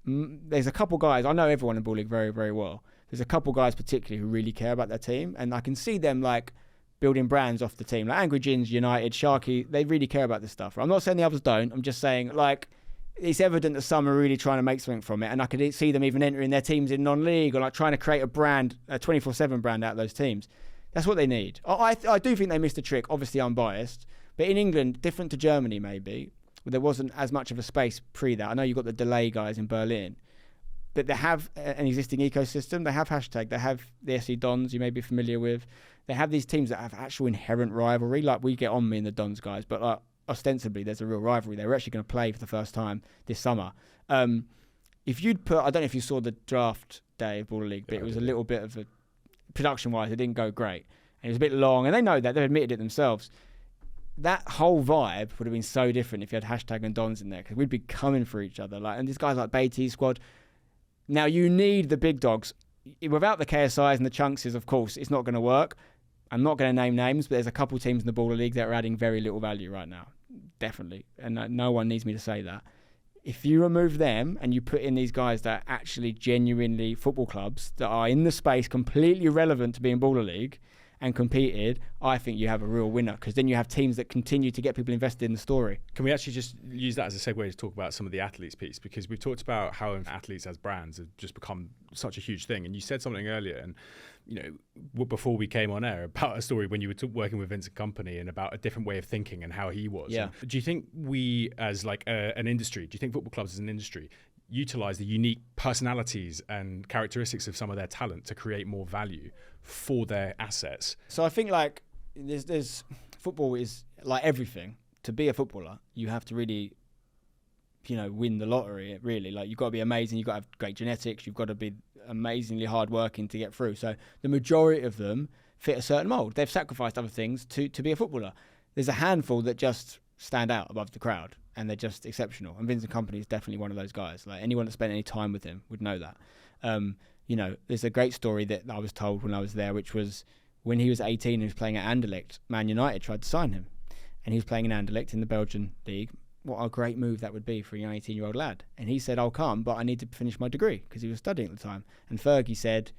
There's a couple guys, I know everyone in Baller League very, very well. There's a couple guys particularly who really care about their team, and I can see them like building brands off the team, like Angry Gins, United, Sharky. They really care about this stuff. I'm not saying the others don't. I'm just saying, like, it's evident that some are really trying to make something from it, and I could see them even entering their teams in non-league or like trying to create a brand, a 24/7 brand out of those teams. That's what they need. I do think they missed a trick. Obviously, I'm biased, but in England, different to Germany maybe, there wasn't as much of a space pre that. I know you've got the delay guys in Berlin, but they have an existing ecosystem. They have hashtag. They have the SE Dons you may be familiar with. They have these teams that have actual inherent rivalry. Like, we get on me and the Dons guys, but ostensibly there's a real rivalry. They're actually going to play for the first time this summer. If you'd put, I don't know if you saw the draft day of Baller League, but it was a little bit of a, production-wise, it didn't go great. And it was a bit long, and they know that. They've admitted it themselves. That whole vibe would have been so different if you had hashtag and Dons in there, because we'd be coming for each other. And these guys like Beatty's squad. Now, you need the big dogs. Without the KSIs and the Chunkses, of course, it's not going to work. I'm not going to name names, but there's a couple teams in the Baller League that are adding very little value right now. Definitely. And no one needs me to say that. If you remove them and you put in these guys that are actually genuinely football clubs that are in the space completely relevant to being Baller League and competed, I think you have a real winner, because then you have teams that continue to get people invested in the story. Can we actually just use that as a segue to talk about some of the athletes piece? Because we've talked about how athletes as brands have just become such a huge thing. And you said something earlier, and before we came on air, about a story when you were working with Vincent Kompany and about a different way of thinking and how he was. Yeah. Do you think we, as like an industry, do you think football clubs as an industry utilize the unique personalities and characteristics of some of their talent to create more value for their assets? So I think like there's football is like everything. To be a footballer, you have to really, win the lottery. Really, like, you've got to be amazing. You've got to have great genetics. You've got to be amazingly hardworking to get through. So the majority of them fit a certain mold. They've sacrificed other things to be a footballer. There's a handful that just stand out above the crowd, and they're just exceptional. And Vincent Kompany is definitely one of those guys. Like, anyone that spent any time with him would know that. There's a great story that I was told when I was there, which was when he was 18 and he was playing at Anderlecht, Man United tried to sign him. And he was playing in Anderlecht in the Belgian league. What a great move that would be for a young 18-year-old lad. And he said, I'll come, but I need to finish my degree, because he was studying at the time. And Fergie said,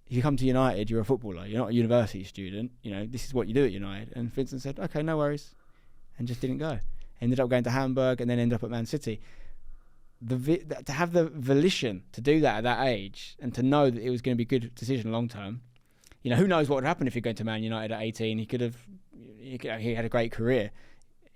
if you come to United, you're a footballer. You're not a university student. You know, this is what you do at United. And Vincent said, okay, no worries. And just didn't go. Ended up going to Hamburg and then ended up at Man City. To have the volition to do that at that age and to know that it was going to be a good decision long term, you know, who knows what would happen if you're going to Man United at 18. He had a great career.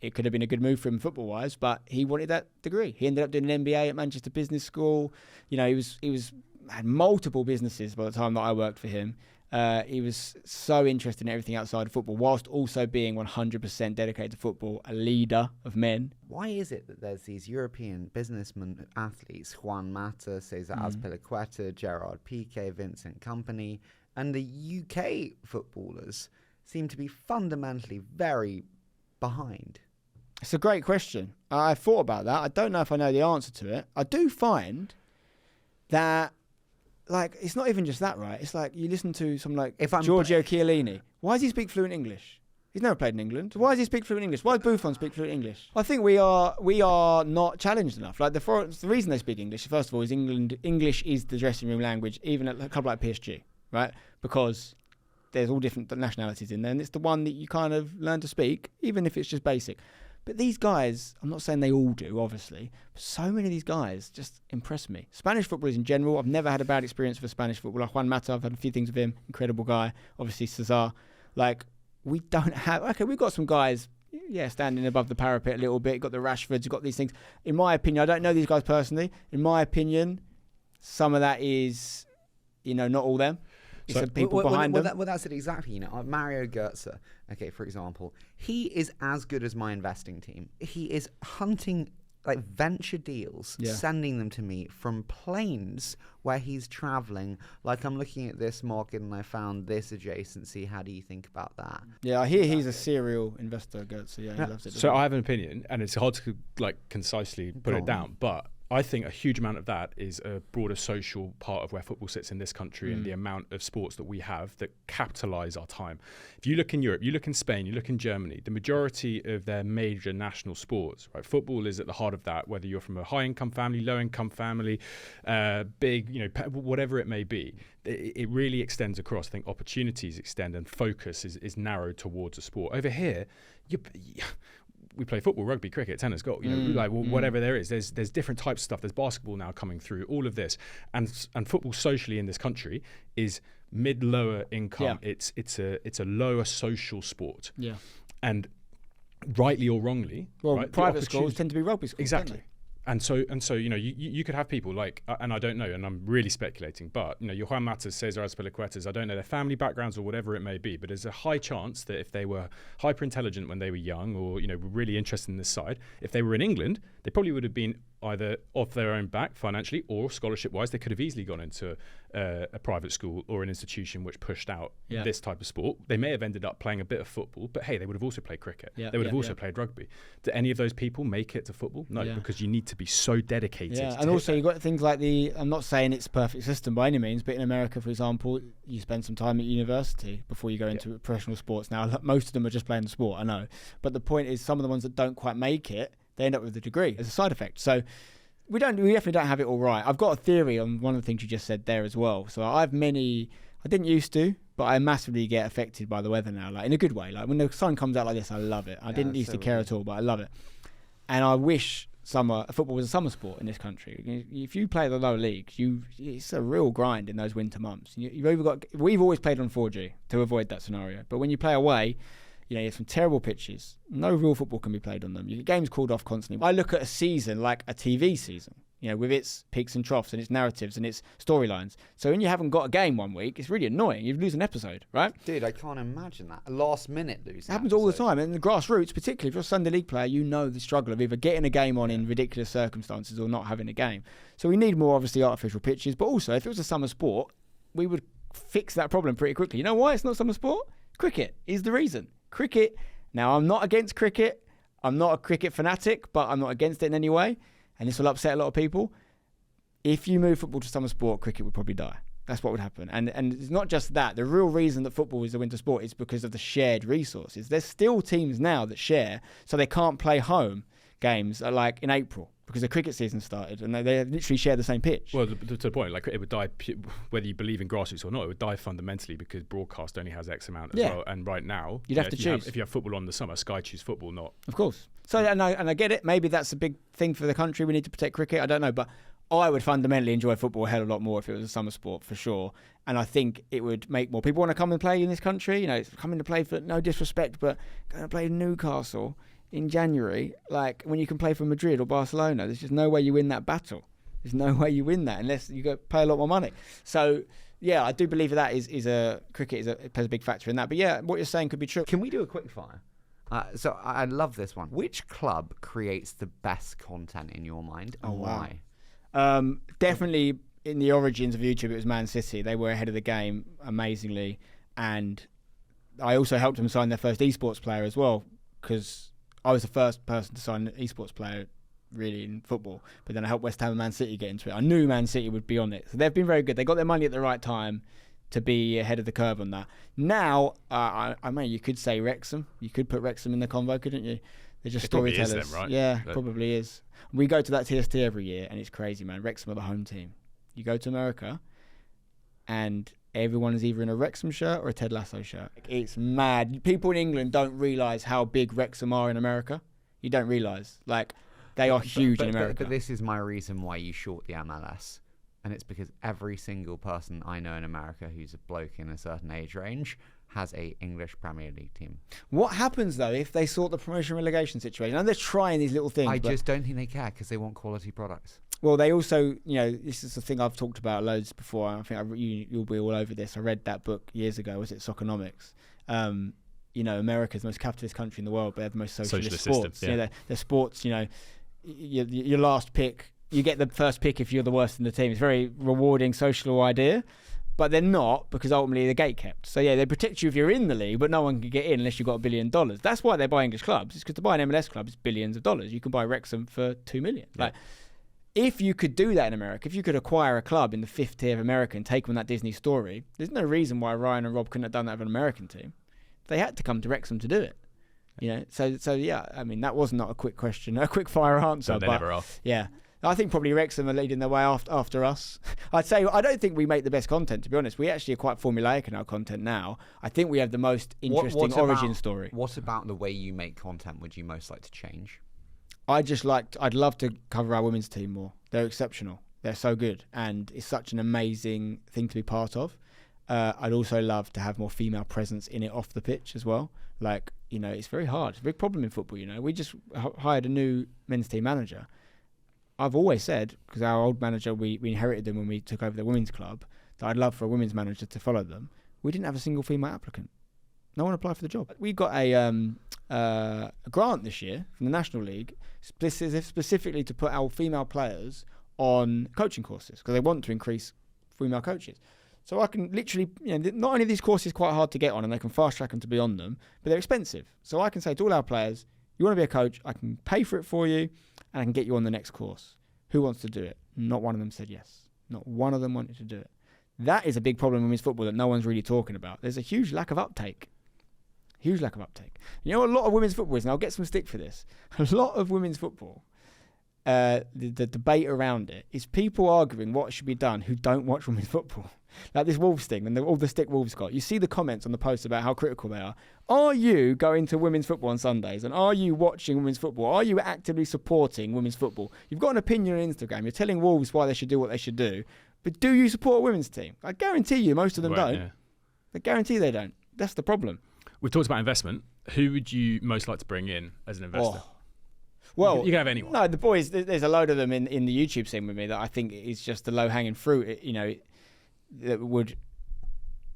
It could have been a good move for him football wise, but he wanted that degree. He ended up doing an MBA at Manchester Business School. You know, he had multiple businesses by the time that I worked for him. He was so interested in everything outside of football, whilst also being 100% dedicated to football, a leader of men. Why is it that there's these European businessmen athletes, Juan Mata, Cesar Azpilicueta, Gerard Piqué, Vincent Kompany, and the UK footballers seem to be fundamentally very behind? It's a great question. I've thought about that. I don't know if I know the answer to it. I do find that, like, it's not even just that, right? It's like you listen to someone like Giorgio Chiellini. Why does he speak fluent English? He's never played in England. Why does he speak fluent English? Why does Buffon speak fluent English? I think we are not challenged enough. Like the reason they speak English, first of all, is English is the dressing room language, even at a club like PSG, right? Because there's all different nationalities in there, and it's the one that you kind of learn to speak, even if it's just basic. But these guys, I'm not saying they all do, obviously, but so many of these guys just impress me. Spanish footballers in general, I've never had a bad experience with a Spanish footballer. Juan Mata, I've had a few things with him, incredible guy. Obviously, Cesar. Like, we don't have... Okay, we've got some guys, standing above the parapet a little bit. Got the Rashfords, you've got these things. In my opinion, I don't know these guys personally. In my opinion, some of that is, not all them. It's the people behind them. Well, that's it exactly. Mario Götze, okay, for example, he is as good as my investing team. He is hunting like venture deals, sending them to me from planes where he's traveling. Like, I'm looking at this market and I found this adjacency. How do you think about that? Yeah, I hear he's a serial investor, Götze. Yeah, he loves it. So I have an opinion, and it's hard to concisely put it down, but I think a huge amount of that is a broader social part of where football sits in this country and the amount of sports that we have that capitalise our time. If you look in Europe, you look in Spain, you look in Germany, the majority of their major national sports, right? Football is at the heart of that, whether you're from a high-income family, low-income family, big, whatever it may be. It really extends across. I think opportunities extend and focus is narrowed towards a sport. Over here, we play football, rugby, cricket, tennis, golf, whatever there is. There's different types of stuff. There's basketball now coming through, all of this. And football socially in this country is mid-lower income. Yeah. It's a lower social sport. Yeah. And rightly or wrongly, private schools tend to be rugby schools. Exactly. And so you could have people like, and I don't know, and I'm really speculating, but your Juan Matas, Cesar Azpilicuetas, I don't know their family backgrounds or whatever it may be, but there's a high chance that if they were hyper intelligent when they were young, or were really interested in this side, if they were in England, they probably would have been either off their own back financially or scholarship wise. They could have easily gone into a private school or an institution which pushed out this type of sport. They may have ended up playing a bit of football, but hey, they would have also played cricket. They would have also played rugby. Do any of those people make it to football? No, because you need to be so dedicated. Yeah, and also you've got things like I'm not saying it's a perfect system by any means, but in America, for example, you spend some time at university before you go into professional sports. Now, most of them are just playing the sport, I know. But the point is, some of the ones that don't quite make it, they end up with a degree as a side effect. So we definitely don't have it all right. I've got a theory on one of the things you just said there as well. So I didn't used to, but I massively get affected by the weather now, like in a good way. Like when the sun comes out like this, I love it. I didn't used to care at all, but I love it. And I wish football was a summer sport in this country. If you play the lower leagues, it's a real grind in those winter months. We've always played on 4G to avoid that scenario. But when you play away, you have some terrible pitches. No real football can be played on them. You get games called off constantly. I look at a season like a TV season, with its peaks and troughs and its narratives and its storylines. So when you haven't got a game one week, it's really annoying. You lose an episode, right? Dude, I can't imagine that. Last minute losing. It happens all the time. And the grassroots, particularly if you're a Sunday League player, the struggle of either getting a game on in ridiculous circumstances or not having a game. So we need more, obviously, artificial pitches. But also, if it was a summer sport, we would fix that problem pretty quickly. You know why it's not summer sport? Cricket is the reason. Cricket. Now, I'm not against cricket. I'm not a cricket fanatic, but I'm not against it in any way. And this will upset a lot of people. If you move football to summer sport, cricket would probably die. That's what would happen. And it's not just that. The real reason that football is a winter sport is because of the shared resources. There's still teams now that share, so they can't play home games like in April because the cricket season started, and they literally share the same pitch. Well, to the point, like it would die, whether you believe in grassroots or not, it would die fundamentally because broadcast only has X amount as well. And right now, you'd have to choose. If you have football on the summer, Sky choose football, not. Of course. So, and I get it. Maybe that's a big thing for the country. We need to protect cricket. I don't know, but I would fundamentally enjoy football a hell of a lot more if it was a summer sport, for sure. And I think it would make more people want to come and play in this country. You know, it's coming to play for, no disrespect, but going to play in Newcastle in January, like when you can play for Madrid or Barcelona. There's just no way you win that battle. There's no way you win that unless you go pay a lot more money. So, yeah, I do believe that cricket plays a big factor in that. But yeah, what you're saying could be true. Can we do a quick fire? So I love this one. Which club creates the best content in your mind, and why? Definitely in the origins of YouTube, it was Man City. They were ahead of the game amazingly, and I also helped them sign their first esports player as well, because I was the first person to sign an esports player really in football. But then I helped West Ham and Man City get into it. I knew Man City would be on it, so they've been very good. They got their money at the right time to be ahead of the curve on that. Now, I mean, you could say Wrexham. You could put Wrexham in the convo, couldn't you? They're just storytellers. Probably is them, right? Yeah, probably is. We go to that TST every year, and it's crazy, man. Wrexham are the home team. You go to America, and everyone is either in a Wrexham shirt or a Ted Lasso shirt. It's mad. People in England don't realise how big Wrexham are in America. You don't realise. Like, they are huge in America. But this is my reason why you short the MLS. And it's because every single person I know in America who's a bloke in a certain age range has a English Premier League team. What happens, though, if they sort the promotion relegation situation? And they're trying these little things. I just don't think they care because they want quality products. Well, they also, you know, this is the thing I've talked about loads before. I think you'll be all over this. I read that book years ago. Was it Soccernomics? You know, America's the most capitalist country in the world, but they have the most socialist sports. System, yeah. You know, their sports, you know, your last pick, you get the first pick if you're the worst in the team. It's a very rewarding social idea, but they're not, because ultimately they're gate kept. So yeah, they protect you if you're in the league, but no one can get in unless you've got $1 billion. That's why they buy English clubs. It's because to buy an MLS club is billions of dollars. You can buy Wrexham for $2 million. Yeah. Like, if you could do that in America, if you could acquire a club in the 5th tier of America and take on that Disney story, there's no reason why Ryan and Rob couldn't have done that with an American team. They had to come to Wrexham to do it. You know, so yeah, I mean, that was not a quick question, a quick fire answer. No, they never are. Yeah. I think probably Wrexham are leading the way after us. I'd say I don't think we make the best content, to be honest. We actually are quite formulaic in our content now. I think we have the most interesting origin story. What about the way you make content would you most like to change? I'd love to cover our women's team more. They're exceptional. They're so good, and it's such an amazing thing to be part of. I'd also love to have more female presence in it off the pitch as well. Like, you know, it's very hard. It's a big problem in football, you know. We just hired a new men's team manager. I've always said, because our old manager, we inherited them when we took over the women's club, that I'd love for a women's manager to follow them. We didn't have a single female applicant. No one applied for the job. We got a grant this year from the National League, specifically to put our female players on coaching courses, because they want to increase female coaches. So I can literally, you know, not only are these courses quite hard to get on and they can fast track them to be on them, but they're expensive. So I can say to all our players, you want to be a coach, I can pay for it for you, and I can get you on the next course. Who wants to do it? Not one of them said yes. Not one of them wanted to do it. That is a big problem in women's football that no one's really talking about. There's a huge lack of uptake. Huge lack of uptake. You know, a lot of women's football is, and I'll get some stick for this, a lot of women's football, the debate around it is people arguing what should be done who don't watch women's football. Like this Wolves thing, and all the stick Wolves got. You see the comments on the post about how critical they are. Are you going to women's football on Sundays? And are you watching women's football? Are you actively supporting women's football? You've got an opinion on Instagram. You're telling Wolves why they should do what they should do. But do you support a women's team? I guarantee you most of them don't. Yeah. I guarantee they don't. That's the problem. We've talked about investment. Who would you most like to bring in as an investor? Oh. Well, you can have anyone. No, the boys, there's a load of them in the YouTube scene with me that I think is just the low-hanging fruit, you know, that would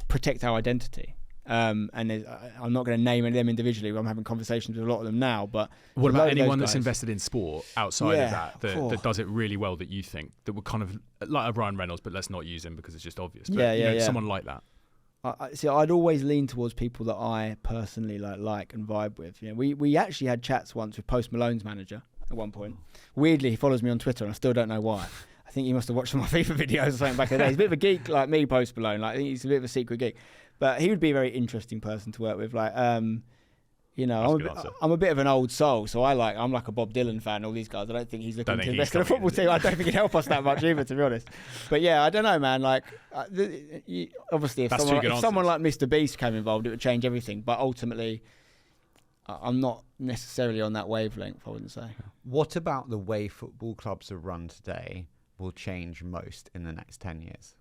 protect our identity. And I'm not going to name any of them individually. I'm having conversations with a lot of them now. But what about anyone that's invested in sport outside of that does it really well that you think that would kind of like a Ryan Reynolds, but let's not use him because it's just obvious. But, someone like that. See, I'd always lean towards people that I personally like and vibe with. You know, we actually had chats once with Post Malone's manager at one point. Weirdly, he follows me on Twitter, and I still don't know why. I I think he must have watched some of my FIFA videos or something back in the day. He's a bit of a geek like me, Post Malone. Like, I think he's a bit of a secret geek. But he would be a very interesting person to work with. Like, you know, I'm a bit of an old soul, so I'm like a Bob Dylan fan. All these guys, I don't think he's looking to invest in a football team. I don't think he'd help us that much either, to be honest. But yeah, I don't know, man. Like, obviously, if someone like Mr. Beast came involved, it would change everything. But ultimately, I'm not necessarily on that wavelength, I wouldn't say. What about the way football clubs are run today will change most in the next 10 years?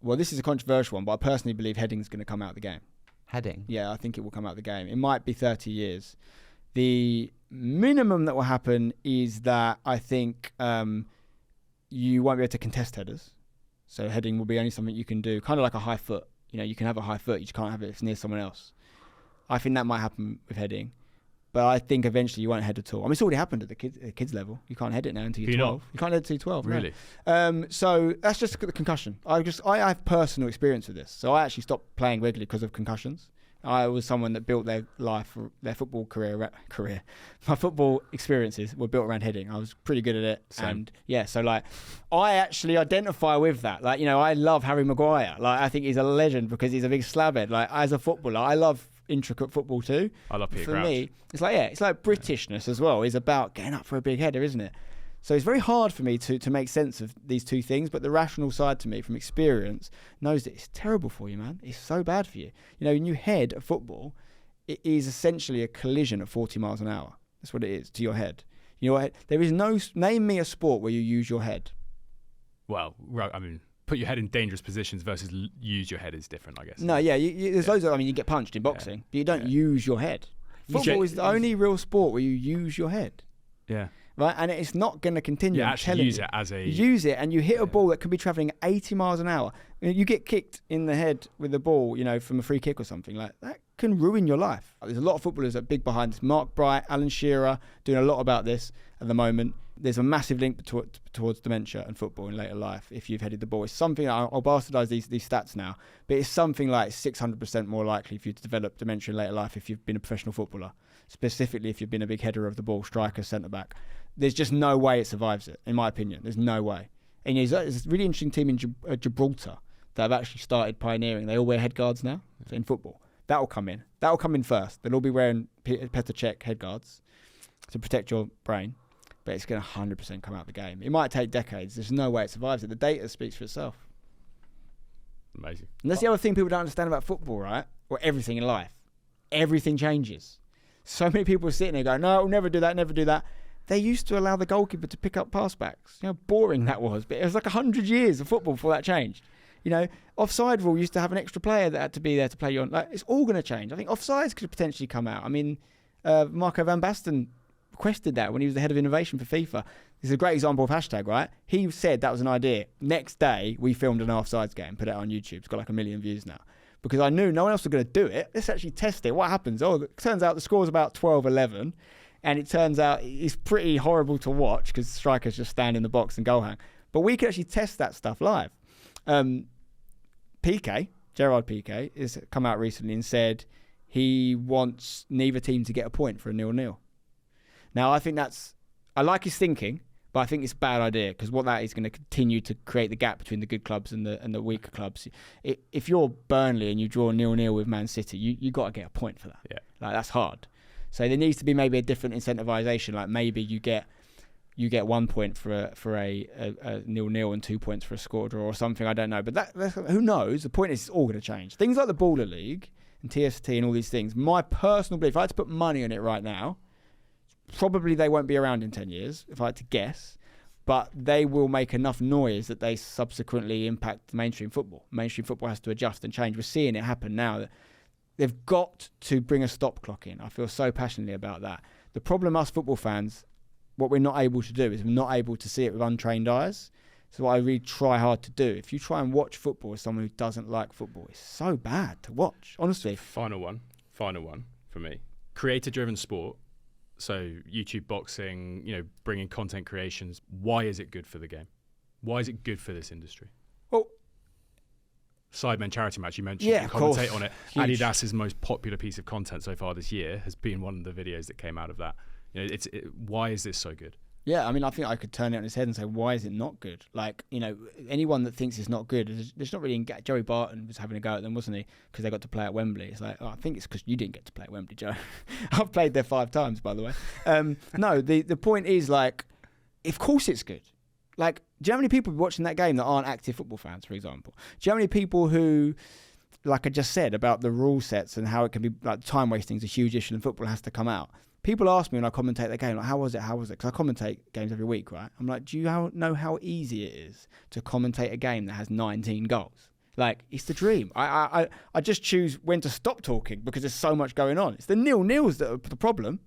Well, this is a controversial one, but I personally believe heading's going to come out of the game. Heading? Yeah, I think it will come out of the game. It might be 30 years. The minimum that will happen is that I think you won't be able to contest headers. So heading will be only something you can do, kind of like a high foot. You know, you can have a high foot, you just can't have it if it's near someone else. I think that might happen with heading. But I think eventually you won't head at all. I mean, it's already happened at the kids level. You can't head it now until you're 12. You can't head it until you're 12. Really? No. So that's just the concussion. I have personal experience with this. So I actually stopped playing regularly because of concussions. I was someone that built their life, their football career. My football experiences were built around heading. I was pretty good at it. Same. And yeah, so like, I actually identify with that. Like, you know, I love Harry Maguire. Like, I think he's a legend because he's a big slabhead. Like, as a footballer, I love intricate football too. I love Peter For Crouch. me, it's like Britishness as well. It's about getting up for a big header, isn't it? So it's very hard for me to make sense of these two things, but the rational side to me from experience knows that it's terrible for you, man. It's so bad for you. You know, when you head at football, it is essentially a collision at 40 miles an hour. That's what it is to your head. You know, there is no, name me a sport where you use your head. Well, I mean, put your head in dangerous positions versus use your head is different, I guess. No, yeah, there's loads of, I mean, you get punched in boxing, but you don't use your head. Football is the only real sport where you use your head. Yeah. Right, and it's not going to continue. You actually use it as a... Use it, and you hit a ball that could be travelling 80 miles an hour. You get kicked in the head with a ball, you know, from a free kick or something. Like, that can ruin your life. There's a lot of footballers that are big behind this. Mark Bright, Alan Shearer, doing a lot about this at the moment. There's a massive link towards dementia and football in later life if you've headed the ball. It's something, I'll bastardise these stats now, but it's something like 600% more likely for you to develop dementia in later life if you've been a professional footballer, specifically if you've been a big header of the ball, striker, centre-back. There's just no way it survives it, in my opinion. There's no way. And there's a really interesting team in Gibraltar that have actually started pioneering. They all wear head guards now in football. That'll come in. That'll come in first. They'll all be wearing Petr Cech head guards to protect your brain. But it's going to 100% come out of the game. It might take decades. There's no way it survives it. The data speaks for itself. Amazing. And that's the other thing people don't understand about football, right? Or everything in life. Everything changes. So many people are sitting there going, no, I'll never do that, never do that. They used to allow the goalkeeper to pick up pass backs. You know how boring that was. But it was like 100 years of football before that changed. You know, offside rule used to have an extra player that had to be there to play you on. Like, it's all going to change. I think offsides could potentially come out. I mean, Marco van Basten requested that when he was the head of innovation for FIFA. This is a great example of hashtag, right? He said that was an idea. Next day, we filmed an offsides game, put it on YouTube. It's got like 1 million views now. Because I knew no one else was going to do it. Let's actually test it. What happens? Oh, it turns out the score's about 12-11. And it turns out it's pretty horrible to watch because strikers just stand in the box and goal hang. But we could actually test that stuff live. Piqué, Gerard Piqué, has come out recently and said he wants neither team to get a point for a 0-0. Now, I think I like his thinking, but I think it's a bad idea because what that is going to continue to create the gap between the good clubs and the weaker clubs. If you're Burnley and you draw 0-0 with Man City, you got to get a point for that. Yeah. Like, that's hard. So there needs to be maybe a different incentivization. Like maybe you get 1 point for a 0-0 and 2 points for a score draw or something. I don't know, but that's, who knows? The point is, it's all going to change. Things like the Baller League and TST and all these things. My personal belief, if I had to put money on it right now, probably they won't be around in 10 years, if I had to guess. But they will make enough noise that they subsequently impact mainstream football. Mainstream football has to adjust and change. We're seeing it happen now. That they've got to bring a stop clock in. I feel so passionately about that. The problem, us football fans, what we're not able to do is we're not able to see it with untrained eyes. So what I really try hard to do, if you try and watch football as someone who doesn't like football, it's so bad to watch, honestly. Final one for me. Creator-driven sport. So YouTube boxing, you know, bringing content creations. Why is it good for the game? Why is it good for this industry? Well, Sidemen charity match, you mentioned, yeah, you commentate on it. Huge. Adidas's most popular piece of content so far this year has been one of the videos that came out of that. You know, why is this so good? Yeah, I mean, I think I could turn it on its head and say, why is it not good? Like, you know, anyone that thinks it's not good, there's not really... Joey Barton was having a go at them, wasn't he? Because they got to play at Wembley. It's like, oh, I think it's because you didn't get to play at Wembley, Joe. I've played there 5 times, by the way. No, the point is, like, of course it's good. Like, do you know how many people watching that game that aren't active football fans, for example? Do you know how many people who... Like I just said about the rule sets and how it can be, like, time wasting is a huge issue and football has to come out. People ask me when I commentate the game, like, how was it? Because I commentate games every week, right? I'm like, do you know how easy it is to commentate a game that has 19 goals? Like, it's the dream. I just choose when to stop talking because there's so much going on. It's the nil-nils that are the problem.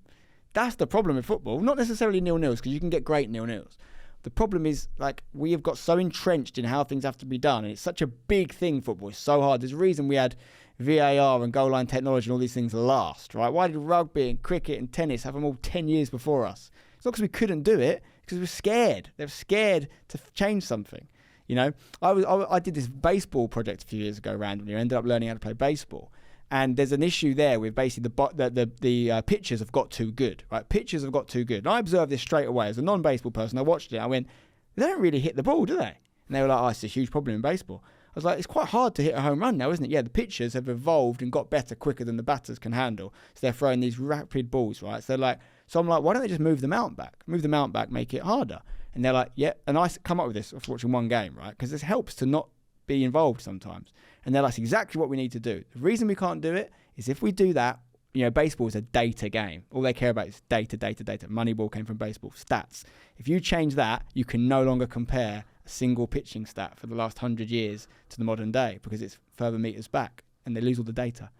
That's the problem with football. Not necessarily nil-nils, because you can get great nil-nils. The problem is, like, we have got so entrenched in how things have to be done, and it's such a big thing, football. It's so hard. There's a reason we had VAR and goal line technology and all these things last, right? Why did rugby and cricket and tennis have them all 10 years before us? It's not because we couldn't do it, because we were scared. They were scared to change something. You know, I did this baseball project a few years ago randomly. I ended up learning how to play baseball. And there's an issue there with basically the pitchers have got too good, right? Pitchers have got too good. And I observed this straight away. As a non-baseball person, I watched it. I went, they don't really hit the ball, do they? And they were like, oh, it's a huge problem in baseball. I was like, it's quite hard to hit a home run now, isn't it? Yeah, the pitchers have evolved and got better quicker than the batters can handle. So they're throwing these rapid balls, right? So I'm like, why don't they just move the mountain back? Move the mountain back, make it harder. And they're like, yeah. And I come up with this after watching one game, right? Because this helps to not be involved sometimes. And they're like, it's exactly what we need to do. The reason we can't do it is if we do that, you know, baseball is a data game. All they care about is data. Moneyball came from baseball, stats. If you change that, you can no longer compare a single pitching stat for the last 100 years to the modern day because it's further meters back and they lose all the data.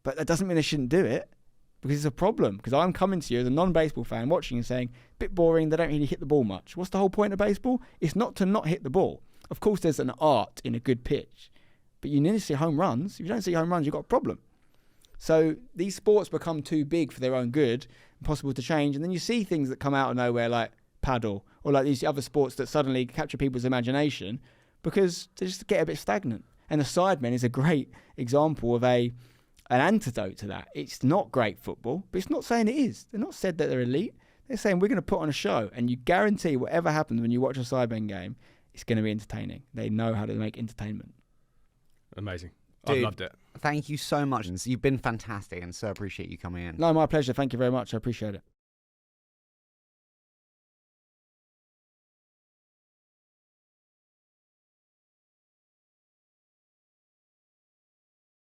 But that doesn't mean they shouldn't do it because it's a problem. Because I'm coming to you as a non-baseball fan watching and saying, bit boring, they don't really hit the ball much. What's the whole point of baseball? It's not to not hit the ball. Of course, there's an art in a good pitch, but you need to see home runs. If you don't see home runs, you've got a problem. So these sports become too big for their own good, impossible to change. And then you see things that come out of nowhere like paddle or like these other sports that suddenly capture people's imagination because they just get a bit stagnant. And the Sidemen is a great example of an antidote to that. It's not great football, but it's not saying it is. They're not said that they're elite. They're saying we're going to put on a show, and you guarantee whatever happens when you watch a Sidemen game, it's going to be entertaining. They know how to make entertainment. Amazing. Dude, I've loved it. Thank you so much. You've been fantastic, and so appreciate you coming in. No, my pleasure. Thank you very much. I appreciate it.